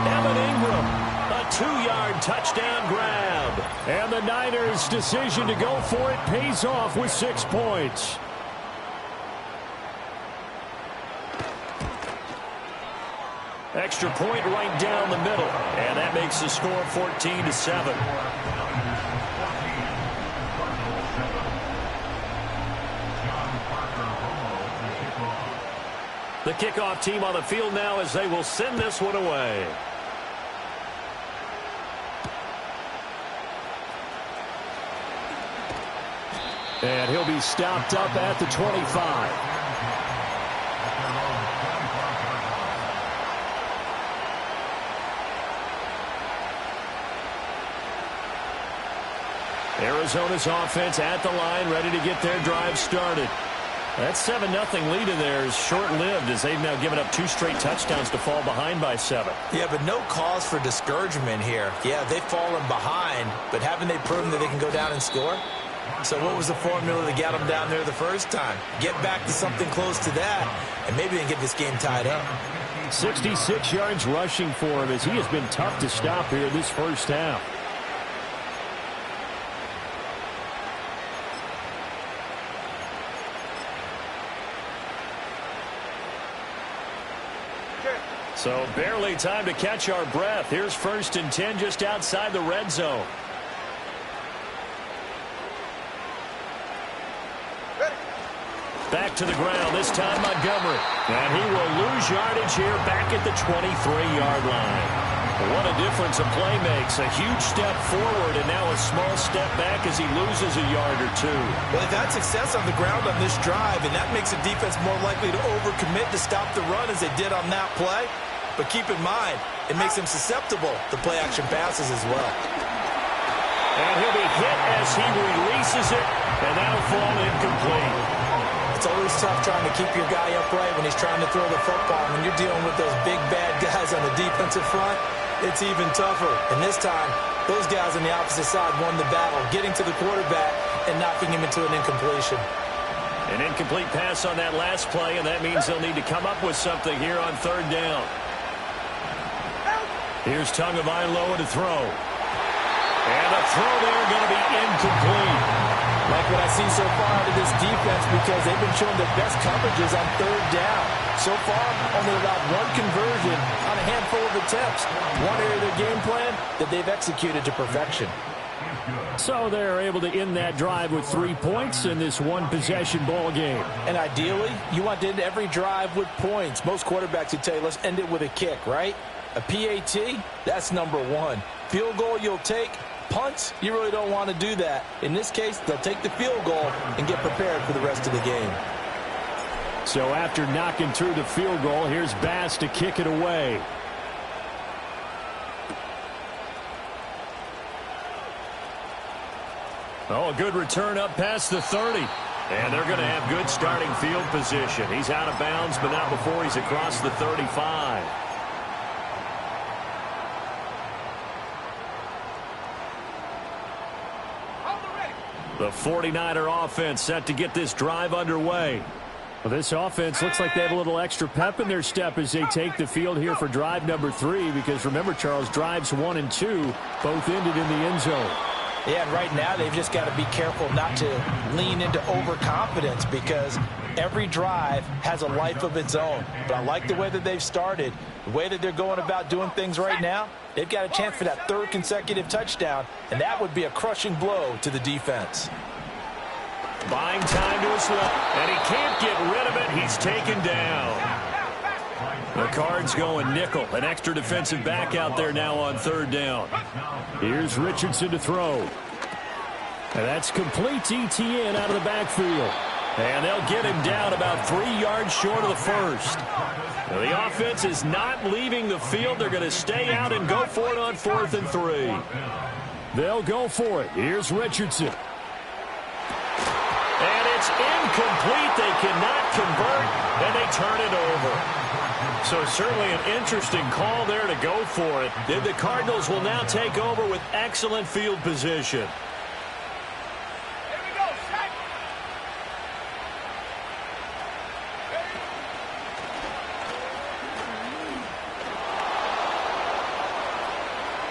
Evan Ingram, a 2-yard touchdown grab. And the Niners' decision to go for it pays off with 6 points. Extra point right down the middle. And that makes the score 14-7. The kickoff team on the field now as they will send this one away. And he'll be stopped up at the 25. Arizona's offense at the line, ready to get their drive started. That 7-0 lead in there is short-lived as they've now given up 2 straight touchdowns to fall behind by 7. Yeah, but no cause for discouragement here. Yeah, they've fallen behind, but haven't they proven that they can go down and score? So what was the formula to get them down there the first time? Get back to something close to that, and maybe they can get this game tied up. 66 yards rushing for him as he has been tough to stop here this first half. So barely time to catch our breath. Here's 1st and 10 just outside the red zone. Back to the ground, this time Montgomery. And he will lose yardage here back at the 23-yard line. What a difference a play makes. A huge step forward and now a small step back as he loses a yard or 2. Well, they've had success on the ground on this drive, and that makes the defense more likely to overcommit to stop the run as they did on that play. But keep in mind, it makes them susceptible to play-action passes as well. And he'll be hit as he releases it, and that'll fall incomplete. It's always tough trying to keep your guy upright when he's trying to throw the football. When you're dealing with those big, bad guys on the defensive front, it's even tougher. And this time, those guys on the opposite side won the battle, getting to the quarterback and knocking him into an incompletion. An incomplete pass on that last play, and that means they'll need to come up with something here on 3rd down. Here's Tagovailoa to throw. And a throw there going to be incomplete. Like what I see so far out of this defense, because they've been showing their best coverages on 3rd down. So far, only about 1 conversion on a handful of attempts. One area of their game plan that they've executed to perfection. So they're able to end that drive with 3 points in this one-possession ball game. And ideally, you want to end every drive with points. Most quarterbacks would tell you, let's end it with a kick, right? A PAT, that's number 1. Field goal you'll take. Punts, you really don't want to do that. In this case, they'll take the field goal and get prepared for the rest of the game. So after knocking through the field goal, here's Bass to kick it away. Oh, a good return up past the 30. And they're going to have good starting field position. He's out of bounds, but not before he's across the 35. The 49er offense set to get this drive underway. Well, this offense looks like they have a little extra pep in their step as they take the field here for drive number 3, because remember, Charles, drives 1 and 2 both ended in the end zone. Yeah, and right now they've just got to be careful not to lean into overconfidence, because every drive has a life of its own. But I like the way that they've started, the way that they're going about doing things right now. They've got a chance for that 3rd consecutive touchdown, and that would be a crushing blow to the defense. Buying time to his left, and he can't get rid of it. He's taken down. The Cards going nickel. An extra defensive back out there now on 3rd down. Here's Richardson to throw. And that's complete to Etienne out of the backfield. And they'll get him down about 3 yards short of the first. Now, the offense is not leaving the field. They're going to stay out and go for it on 4th and 3. They'll go for it. Here's Richardson. And it's incomplete. They cannot convert, and they turn it over. So certainly an interesting call there to go for it. The Cardinals will now take over with excellent field position.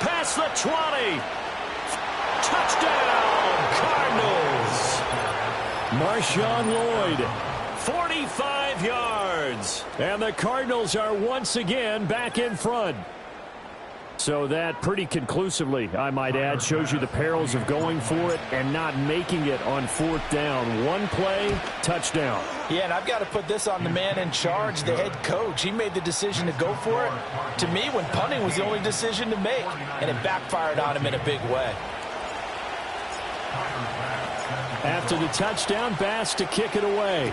Past the 20. Touchdown, Cardinals! Marshawn Lloyd, 45 yards. And the Cardinals are once again back in front. So that pretty conclusively, I might add, shows you the perils of going for it and not making it on 4th down. One play, touchdown. Yeah, and I've got to put this on the man in charge, the head coach. He made the decision to go for it. To me, when punting was the only decision to make, and it backfired on him in a big way. After the touchdown, Bass to kick it away.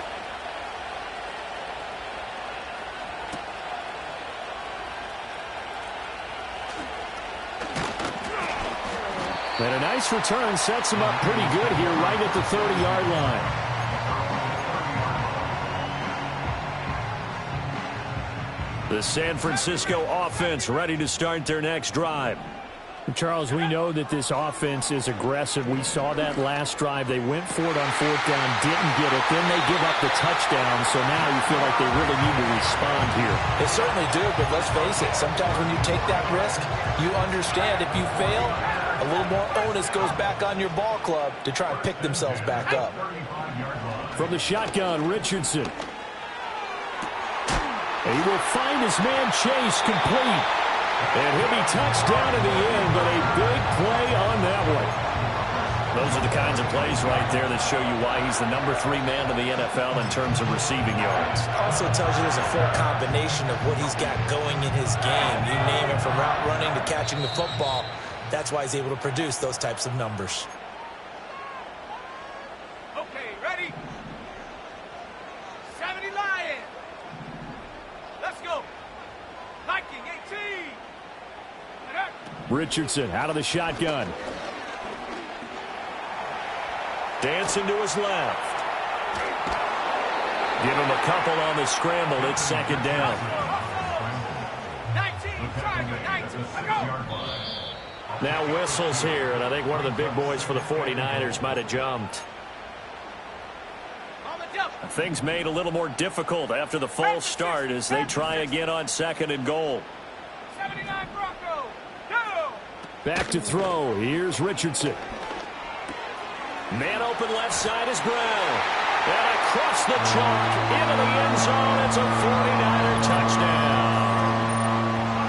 And a nice return sets him up pretty good here right at the 30-yard line. The San Francisco offense ready to start their next drive. Charles, we know that this offense is aggressive. We saw that last drive. They went for it on 4th down, didn't get it. Then they give up the touchdown, so now you feel like they really need to respond here. They certainly do, but let's face it. Sometimes when you take that risk, you understand if you fail, a little more onus goes back on your ball club to try and pick themselves back up. From the shotgun, Richardson. He will find his man Chase complete. And he'll be touched down in the end, but a big play on that one. Those are the kinds of plays right there that show you why he's the number 3 man in the NFL in terms of receiving yards. Also tells you there's a full combination of what he's got going in his game. You name it, from route running to catching the football. That's why he's able to produce those types of numbers. Okay, ready? 70 Lions. Let's go. Viking 18. Richardson out of the shotgun. Dancing to his left. Give him a couple on the scramble. It's 2nd down. 19, driver, 19, go. Now whistles here, and I think one of the big boys for the 49ers might have jumped. Things made a little more difficult after the false start as they try again on 2nd and goal. 79 Bronco, go! Back to throw. Here's Richardson. Man open left side is Brown. And across the chalk into the end zone. It's a 49er touchdown.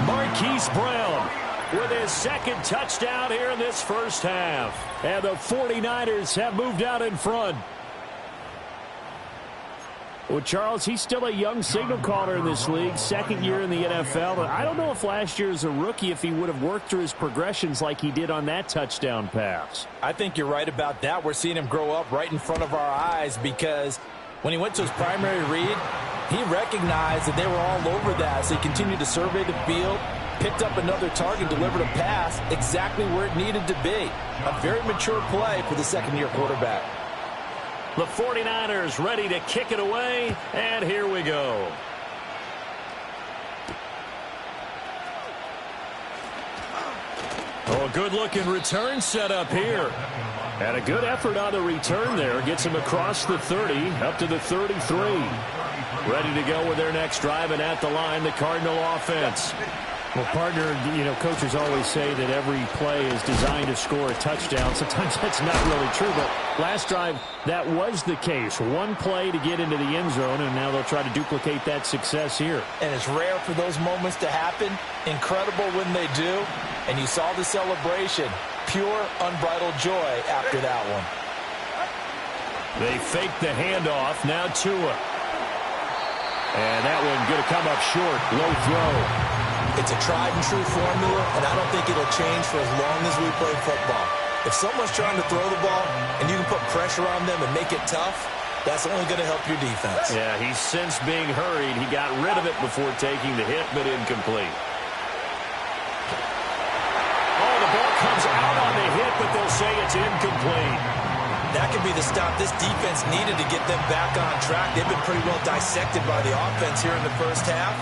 Marquise Brown with his 2nd touchdown here in this first half. And the 49ers have moved out in front. Well, Charles, he's still a young signal caller in this league, 2nd year in the NFL. I don't know if last year as a rookie, if he would have worked through his progressions like he did on that touchdown pass. I think you're right about that. We're seeing him grow up right in front of our eyes because when he went to his primary read, he recognized that they were all over that. So he continued to survey the field, picked up another target, delivered a pass exactly where it needed to be. A very mature play for the 2nd-year quarterback. The 49ers ready to kick it away, and here we go. Oh, a good-looking return set up here. And a good effort on the return there. Gets him across the 30, up to the 33. Ready to go with their next drive, and at the line, the Cardinal offense. Well, partner, you know, coaches always say that every play is designed to score a touchdown. Sometimes that's not really true, but last drive, that was the case. One play to get into the end zone, and now they'll try to duplicate that success here. And it's rare for those moments to happen. Incredible when they do. And you saw the celebration. Pure, unbridled joy after that one. They fake the handoff. Now Tua. And that one going to come up short. Low throw. It's a tried-and-true formula, and I don't think it'll change for as long as we play football. If someone's trying to throw the ball and you can put pressure on them and make it tough, that's only going to help your defense. Yeah, he's since being hurried. He got rid of it before taking the hit, but incomplete. Oh, the ball comes out on the hit, but they'll say it's incomplete. That could be the stop this defense needed to get them back on track. They've been pretty well dissected by the offense here in the first half.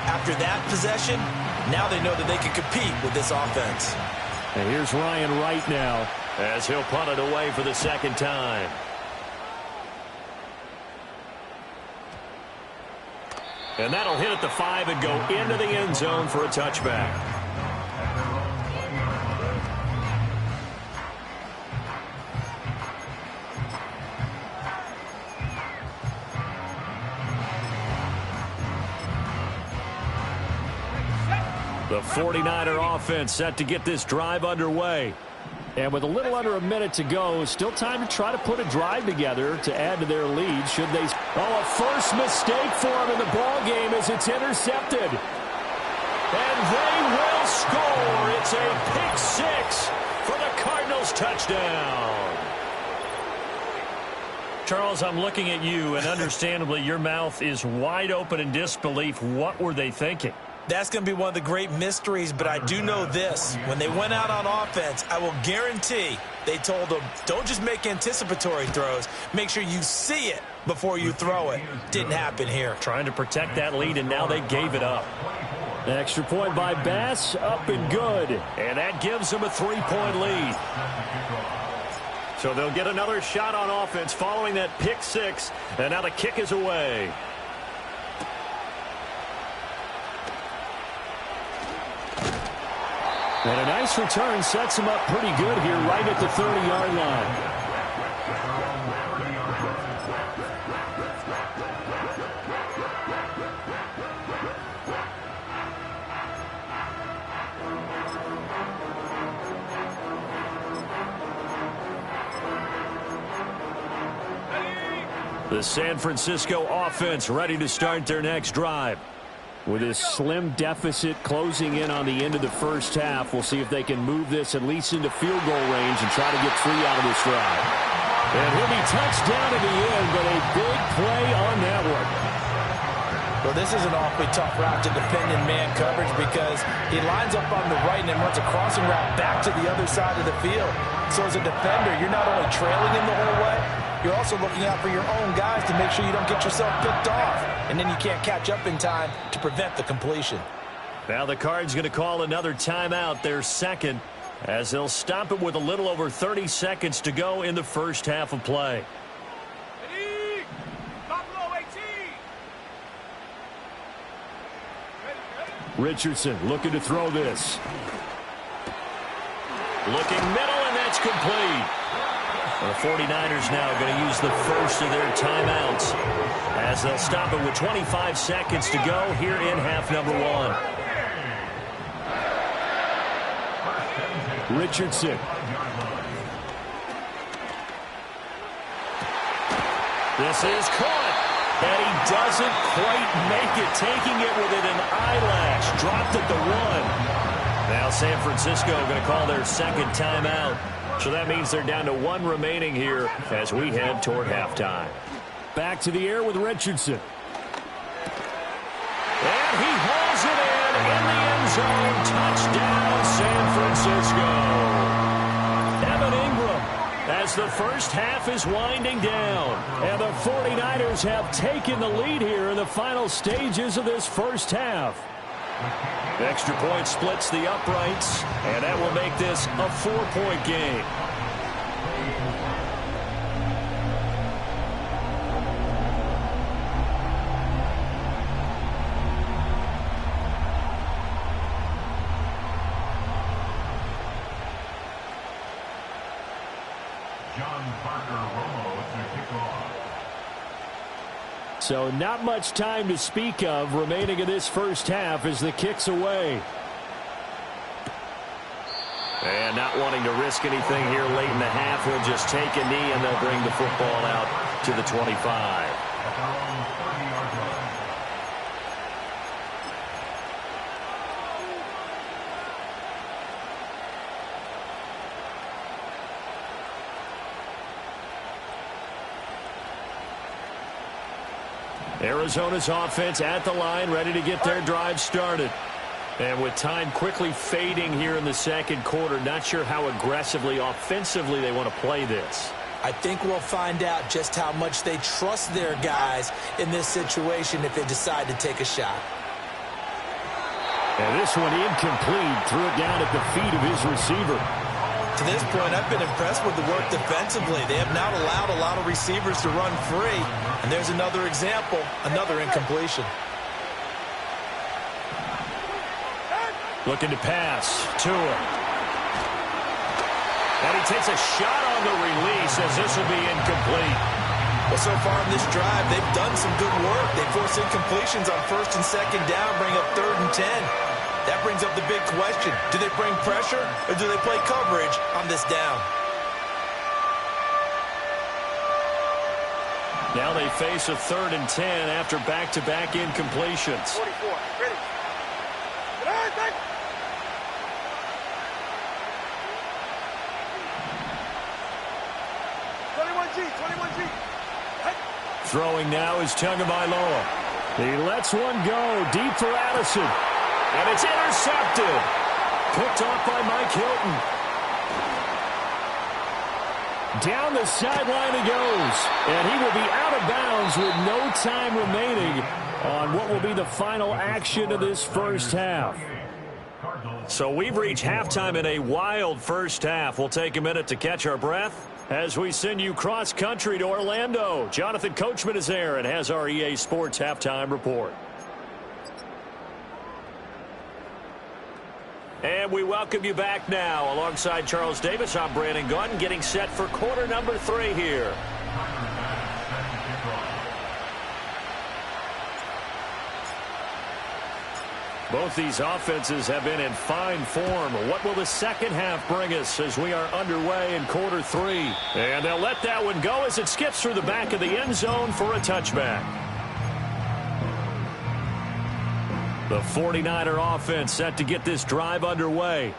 After that possession, now they know that they can compete with this offense. And here's Ryan Wright now as he'll punt it away for the 2nd time. And that'll hit at the 5 and go into the end zone for a touchback. The 49er offense set to get this drive underway. And with a little under a minute to go, still time to try to put a drive together to add to their lead. Should they... Oh, a first mistake for them in the ball game as it's intercepted. And they will score. It's a pick six for the Cardinals touchdown. Charles, I'm looking at you, and understandably, your mouth is wide open in disbelief. What were they thinking? That's going to be one of the great mysteries, but I do know this. When they went out on offense, I will guarantee they told them, don't just make anticipatory throws. Make sure you see it before you throw it. Didn't happen here. Trying to protect that lead, and now they gave it up. The extra point by Bass, up and good. And that gives them a 3-point lead. So they'll get another shot on offense following that pick six, and now the kick is away. And a nice return sets him up pretty good here right at the 30-yard line. The San Francisco offense ready to start their next drive. With this slim deficit closing in on the end of the first half, we'll see if they can move this at least into field goal range and try to get 3 out of this drive. And he'll be touched down at the end, but a big play on that one. Well, this is an awfully tough route to defend in man coverage because he lines up on the right and then runs a crossing route back to the other side of the field. So as a defender, you're not only trailing him the whole way, you're also looking out for your own guys to make sure you don't get yourself picked off. And then you can't catch up in time to prevent the completion. Now the Cards going to call another timeout, their second, as they'll stop it with a little over 30 seconds to go in the first half of play. Richardson looking to throw this. Looking middle, and that's complete. The 49ers now going to use the first of their timeouts as they'll stop it with 25 seconds to go here in half number one. Richardson. This is caught. And he doesn't quite make it, taking it within an eyelash. Dropped at the 1. Now San Francisco going to call their second timeout. So that means they're down to 1 remaining here as we head toward halftime. Back to the air with Richardson. And he hauls it in the end zone. Touchdown, San Francisco. Evan Ingram, as the first half is winding down. And the 49ers have taken the lead here in the final stages of this first half. The extra point splits the uprights, and that will make this a 4-point game. So not much time to speak of remaining in this first half as the kick's away. And not wanting to risk anything here late in the half, he'll just take a knee and they'll bring the football out to the 25. Arizona's offense at the line, ready to get their drive started. And with time quickly fading here in the second quarter, not sure how aggressively, offensively they want to play this. I think we'll find out just how much they trust their guys in this situation if they decide to take a shot. And this one incomplete, threw it down at the feet of his receiver. To this point, I've been impressed with the work defensively. They have not allowed a lot of receivers to run free. And there's another example, another incompletion. Looking to pass. Tua. And he takes a shot on the release as this will be incomplete. Well, so far in this drive, they've done some good work. They force incompletions on 1st and 2nd down, bring up 3rd and 10. That brings up the big question. Do they bring pressure or do they play coverage on this down? Now they face a 3rd and 10 after back-to-back incompletions. 44. Ready. 21G. Throwing now is Tagovailoa. He lets one go deep for Addison. And it's intercepted. Picked off by Mike Hilton. Down the sideline he goes. And he will be out of bounds with no time remaining on what will be the final action of this first half. So we've reached halftime in a wild first half. We'll take a minute to catch our breath as we send you cross-country to Orlando. Jonathan Coachman is there and has our EA Sports halftime report. And we welcome you back now. Alongside Charles Davis, I'm Brandon Gunn, getting set for quarter number 3 here. Both these offenses have been in fine form. What will the second half bring us as we are underway in quarter 3? And they'll let that one go as it skips through the back of the end zone for a touchback. The 49er offense set to get this drive underway.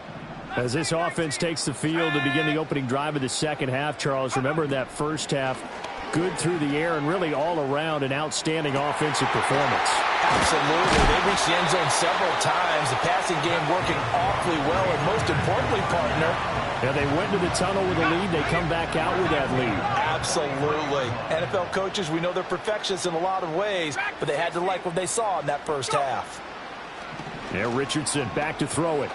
As this offense takes the field to begin the opening drive of the second half, Charles, remember that first half, good through the air and really all around an outstanding offensive performance. Absolutely. They reached the end zone several times. The passing game working awfully well, and most importantly, partner, yeah, they went to the tunnel with a lead. They come back out with that lead. Absolutely. NFL coaches, we know they're perfectionists in a lot of ways, but they had to like what they saw in that first half. Yeah, Richardson back to throw it.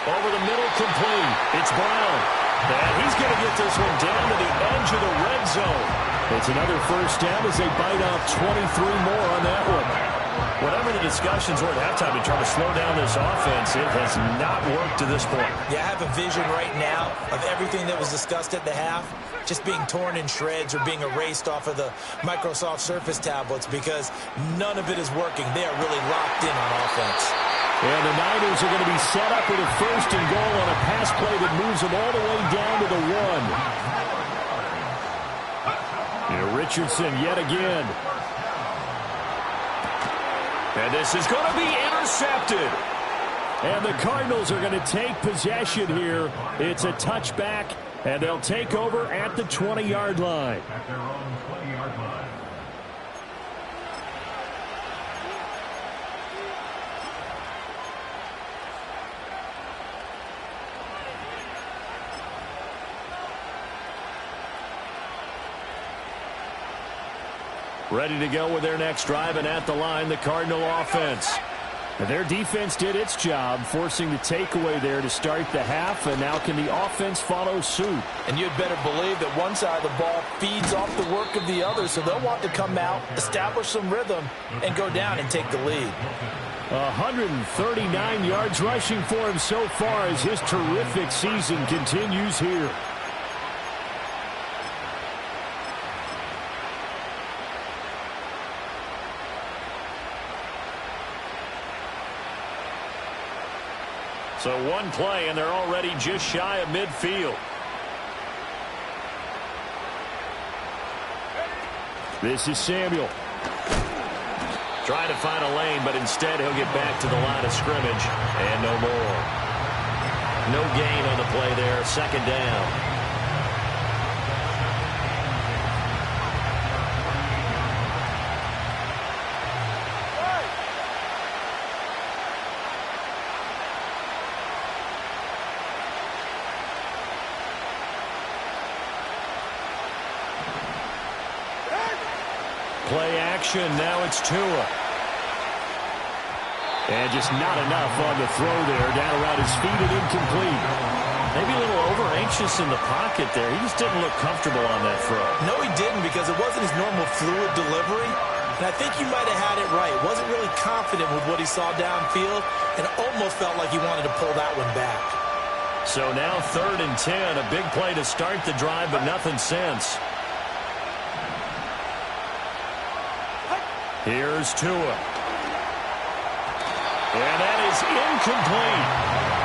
Over the middle, complete. It's Brown. And he's going to get this one down to the edge of the red zone. It's another first down as they bite off 23 more on that one. Whatever the discussions were at halftime to try to slow down this offense, it has not worked to this point. Yeah, I have a vision right now of everything that was discussed at the half just being torn in shreds or being erased off of the Microsoft Surface tablets because none of it is working. They are really locked in on offense. And the Niners are going to be set up with a 1st and goal on a pass play that moves them all the way down to the 1. Yeah, Richardson yet again. And this is going to be intercepted. And the Cardinals are going to take possession here. It's a touchback, and they'll take over at the 20-yard line. At their own 20-yard line. Ready to go with their next drive, and at the line, the Cardinal offense. And their defense did its job, forcing the takeaway there to start the half, and now can the offense follow suit? And you'd better believe that one side of the ball feeds off the work of the other, so they'll want to come out, establish some rhythm, and go down and take the lead. 139 yards rushing for him so far as his terrific season continues here. So one play, and they're already just shy of midfield. This is Samuel. Trying to find a lane, but instead he'll get back to the line of scrimmage. And no more. No gain on the play there. 2nd down. Play action, now it's Tua. And just not enough on the throw there, down around his feet and incomplete. Maybe a little over-anxious in the pocket there. He just didn't look comfortable on that throw. No, he didn't, because it wasn't his normal fluid delivery. And I think you might have had it right. Wasn't really confident with what he saw downfield, and almost felt like he wanted to pull that one back. So now 3rd and 10, a big play to start the drive, but nothing since. Here's Tua. And that is incomplete.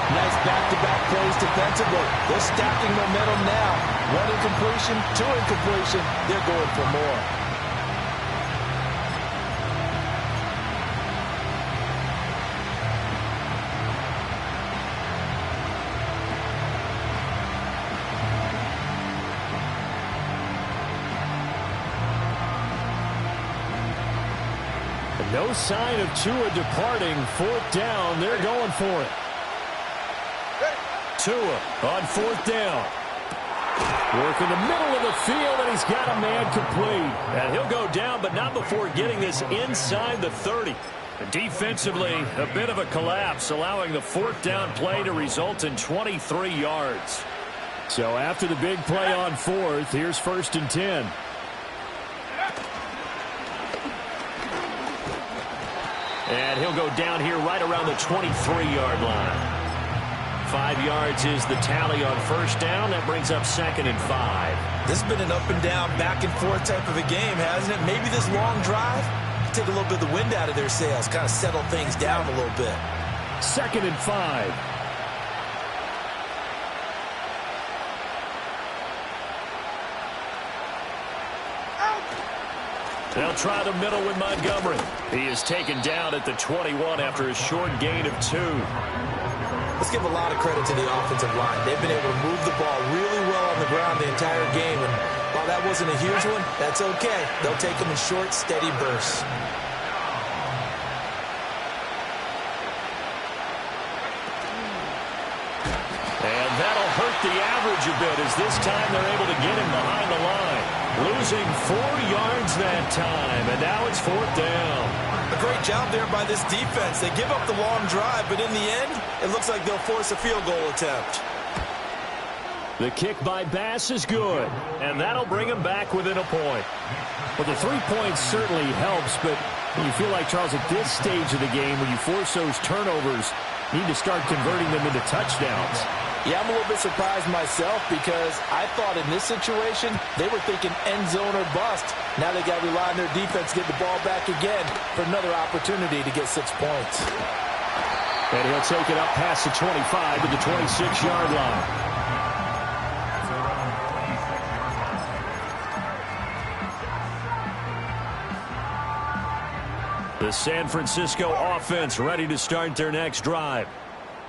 Nice back-to-back plays defensively. They're stacking momentum now. 1 incompletion, 2 incompletion. They're going for more. No sign of Tua departing. 4th down. They're going for it. Tua on 4th down. Work in the middle of the field, and he's got a man complete. And he'll go down, but not before getting this inside the 30. Defensively, a bit of a collapse, allowing the 4th down play to result in 23 yards. So after the big play on 4th, here's 1st and 10. And he'll go down here right around the 23-yard line. 5 yards is the tally on 1st down. That brings up 2nd and 5. This has been an up-and-down, back-and-forth type of a game, hasn't it? Maybe this long drive take a little bit of the wind out of their sails, kind of settle things down a little bit. 2nd and 5. They'll try the middle with Montgomery. He is taken down at the 21 after a short gain of 2. Let's give a lot of credit to the offensive line. They've been able to move the ball really well on the ground the entire game. And while that wasn't a huge one, that's okay. They'll take them in short, steady bursts. And that'll hurt the average a bit as this time they're able to get him behind the line. Losing 4 yards that time, and now it's 4th down. A great job there by this defense. They give up the long drive, but in the end, it looks like they'll force a field goal attempt. The kick by Bass is good, and that'll bring him back within a point. Well, the 3 points certainly helps, but when you feel like, Charles, at this stage of the game, when you force those turnovers, you need to start converting them into touchdowns. Yeah, I'm a little bit surprised myself because I thought in this situation they were thinking end zone or bust. Now they got to rely on their defense to get the ball back again for another opportunity to get 6 points. And he'll take it up past the 25 to the 26-yard line. The San Francisco offense ready to start their next drive.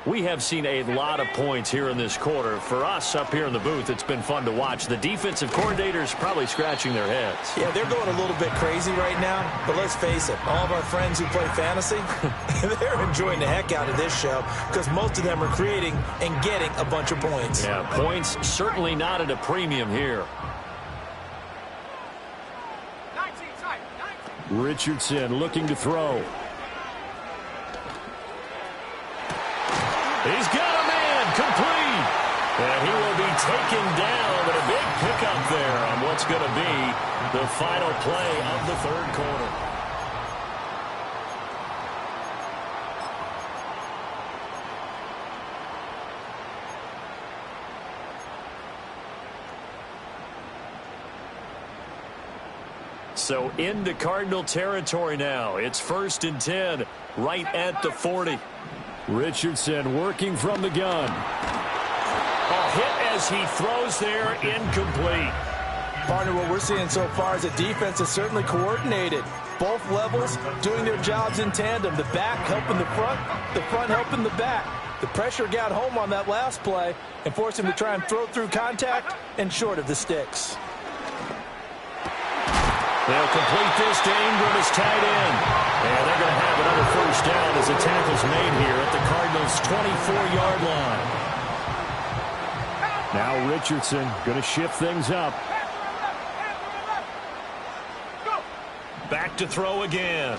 We have seen a lot of points here in this quarter. For us up here in the booth, it's been fun to watch. The defensive coordinators probably scratching their heads. Yeah, they're going a little bit crazy right now. But let's face it, all of our friends who play fantasy, they're enjoying the heck out of this show because most of them are creating and getting a bunch of points. Yeah, points certainly not at a premium here. 19. Richardson looking to throw. He's got a man complete. And he will be taken down, but a big pickup there on what's going to be the final play of the 3rd quarter. So into Cardinal territory now. It's 1st and 10, right at the 40. Richardson working from the gun. A hit as he throws there, incomplete. Partner, what we're seeing so far is a defense that's certainly coordinated. Both levels doing their jobs in tandem. The back helping the front helping the back. The pressure got home on that last play and forced him to try and throw through contact and short of the sticks. They'll complete this to Ingram as tight end. And they're going to have another 1st down as a tackle's made here at the Cardinals' 24-yard line. Now Richardson going to shift things up. Back to throw again.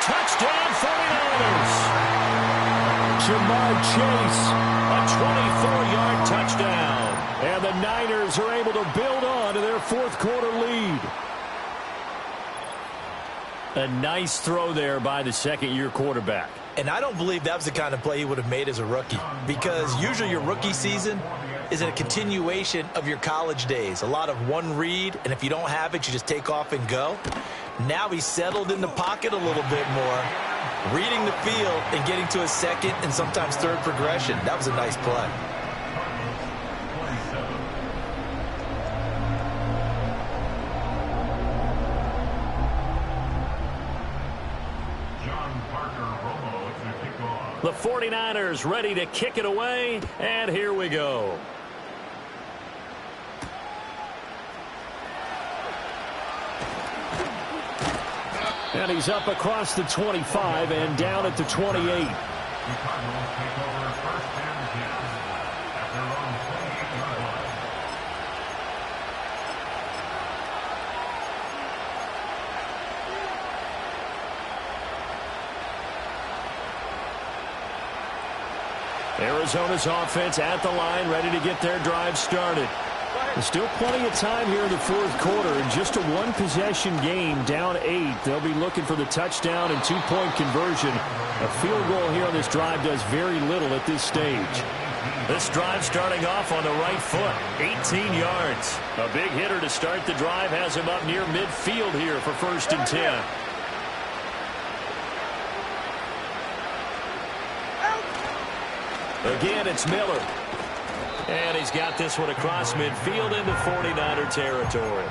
Touchdown 49ers. Jamar Chase, a 24-yard touchdown. And the Niners are able to build on to their 4th quarter lead. A nice throw there by the 2nd-year quarterback. And I don't believe that was the kind of play he would have made as a rookie, because usually your rookie season is a continuation of your college days. A lot of one read, and if you don't have it, you just take off and go. Now he's settled in the pocket a little bit more, reading the field and getting to a second and sometimes third progression. That was a nice play. The 49ers ready to kick it away, and here we go. And he's up across the 25 and down at the 28. Arizona's offense at the line, ready to get their drive started. There's still plenty of time here in the fourth quarter. In just a one-possession game, down 8. They'll be looking for the touchdown and two-point conversion. A field goal here on this drive does very little at this stage. This drive starting off on the right foot, 18 yards. A big hitter to start the drive has him up near midfield here for 1st and 10. Again, it's Miller. And he's got this one across midfield into 49er territory.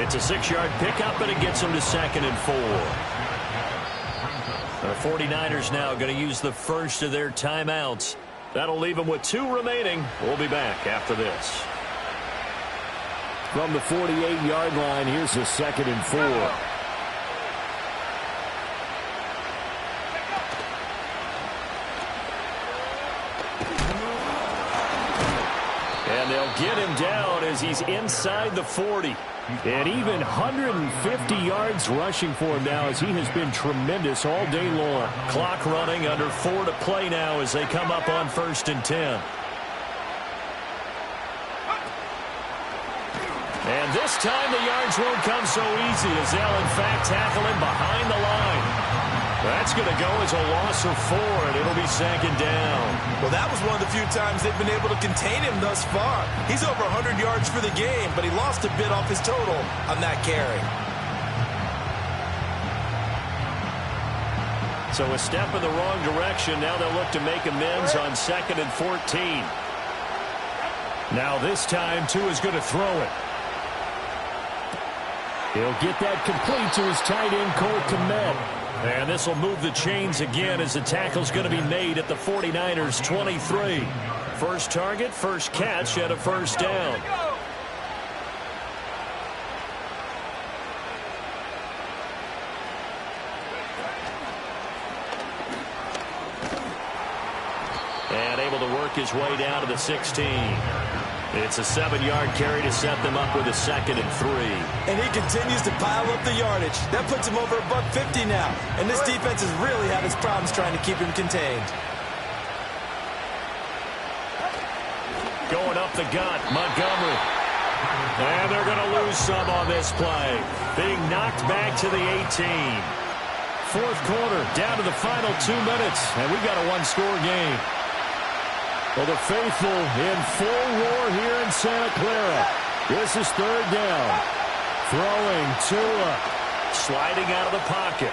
It's a 6-yard pickup, and it gets him to 2nd and 4. The 49ers now going to use the first of their timeouts. That'll leave them with 2 remaining. We'll be back after this. From the 48-yard line, here's a 2nd and 4. Get him down as he's inside the 40. And even 150 yards rushing for him now as he has been tremendous all day long. Clock running, under 4 to play now as they come up on 1st and 10. And this time the yards won't come so easy as they'll in fact tackle him behind the line. That's going to go as a loss of 4, and it'll be 2nd down. Well, that was one of the few times they've been able to contain him thus far. He's over 100 yards for the game, but he lost a bit off his total on that carry. So a step in the wrong direction. Now they'll look to make amends on 2nd and 14. Now this time, Tua is going to throw it. He'll get that complete to his tight end, Cole Kmet. And this will move the chains again as the tackle's going to be made at the 49ers' 23. First target, first catch, and a 1st down. And able to work his way down to the 16. It's a 7-yard carry to set them up with a 2nd and 3. And he continues to pile up the yardage. That puts him over $150 now. And this defense has really had its problems trying to keep him contained. Going up the gut, Montgomery. And they're going to lose some on this play. Being knocked back to the 18. Fourth quarter, down to the final 2 minutes. And we've got a one-score game. Well, the faithful in full roar here in Santa Clara. This is 3rd down. Throwing Tua. Sliding out of the pocket.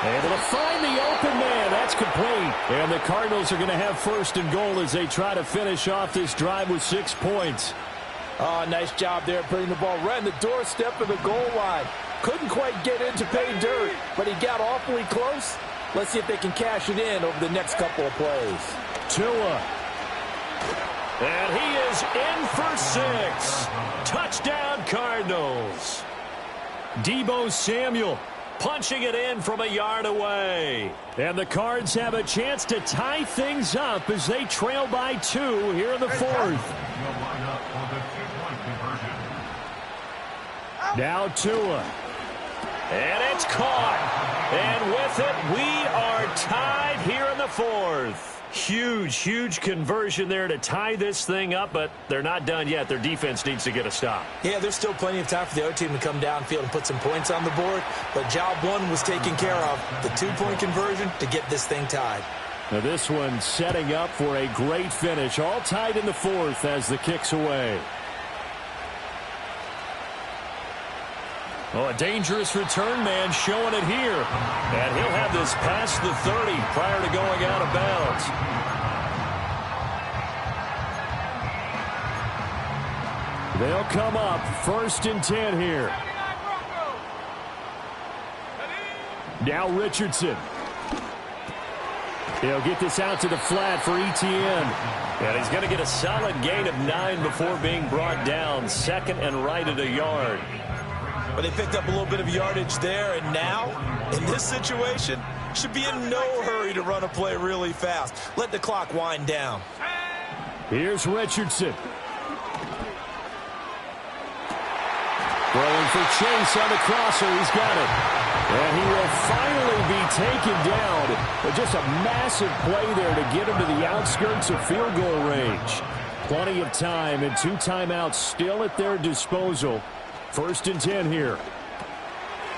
Able to find the open man. That's complete. And the Cardinals are going to have 1st and goal as they try to finish off this drive with 6 points. Oh, nice job there putting the ball right on the doorstep of the goal line. Couldn't quite get in to pay dirt, but he got awfully close. Let's see if they can cash it in over the next couple of plays. Tua. And he is in for 6. Touchdown, Cardinals. Deebo Samuel punching it in from a yard away. And the Cards have a chance to tie things up as they trail by 2 here in the 4th. Now Tua. And it's caught. And with it, we are tied here in the 4th. Huge, huge conversion there to tie this thing up, but they're not done yet. Their defense needs to get a stop. Yeah, there's still plenty of time for the other team to come downfield and put some points on the board, but job 1 was taken care of. The 2-point conversion to get this thing tied. Now this one setting up for a great finish. All tied in the 4th as the kick's away. Oh, a dangerous return man showing it here. And he'll have this past the 30 prior to going out of bounds. They'll come up 1st and 10 here. Now Richardson. He'll get this out to the flat for Etienne. And he's going to get a solid gain of 9 before being brought down. 2nd and right at a yard. But they picked up a little bit of yardage there, and now, in this situation, should be in no hurry to run a play really fast. Let the clock wind down. Here's Richardson. Throwing for Chase on the crosser. He's got it. And he will finally be taken down. But just a massive play there to get him to the outskirts of field goal range. Plenty of time and 2 timeouts still at their disposal. 1st and 10 here.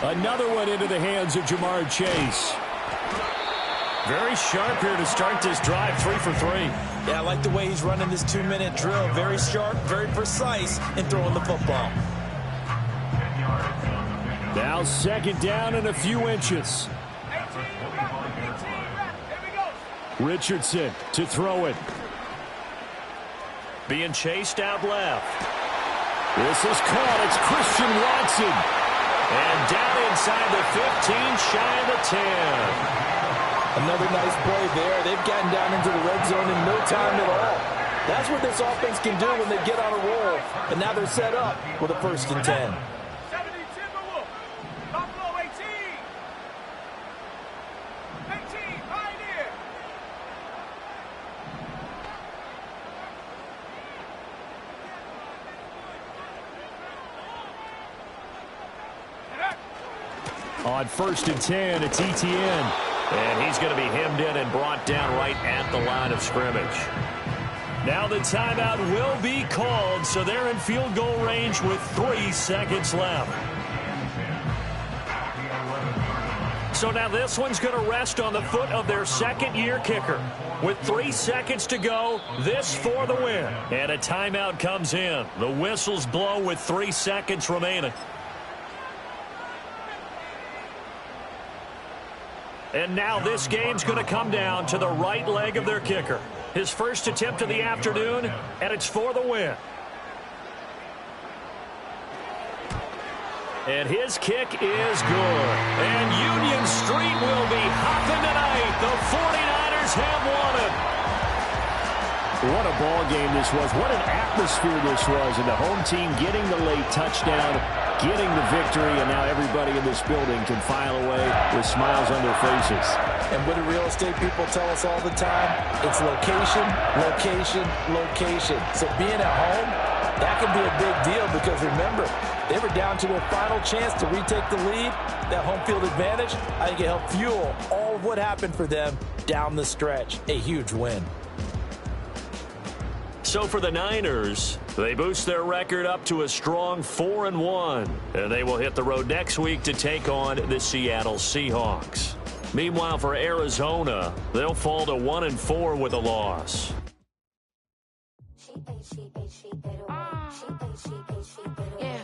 Another one into the hands of Jamar Chase. Very sharp here to start this drive. 3 for 3. Yeah, I like the way he's running this 2-minute drill. Very sharp, very precise in throwing the football. Now 2nd down and a few inches. Richardson to throw it. Being chased out left. This is caught. It's Christian Watson. And down inside the 15, shy of the 10. Another nice play there. They've gotten down into the red zone in no time at all. That's what this offense can do when they get on a roll. And now they're set up with a 1st and 10. On 1st and 10, it's Etienne. And he's going to be hemmed in and brought down right at the line of scrimmage. Now the timeout will be called, so they're in field goal range with 3 seconds left. So now this one's going to rest on the foot of their 2nd-year kicker. With 3 seconds to go, this for the win. And a timeout comes in. The whistles blow with 3 seconds remaining. And now this game's going to come down to the right leg of their kicker. His first attempt of the afternoon, and it's for the win. And his kick is good. And Union Street will be hopping tonight. The 49ers have won it. What a ball game this was. What an atmosphere this was. And the home team getting the late touchdown, getting the victory, and now everybody in this building can file away with smiles on their faces. And what do real estate people tell us all the time? It's location, location, location. So being at home, that can be a big deal because remember, they were down to their final chance to retake the lead. That home field advantage, I think it helped fuel all of what happened for them down the stretch. A huge win. So for the Niners, they boost their record up to a strong 4-1. And they will hit the road next week to take on the Seattle Seahawks. Meanwhile, for Arizona, they'll fall to 1-4 with a loss. Yeah.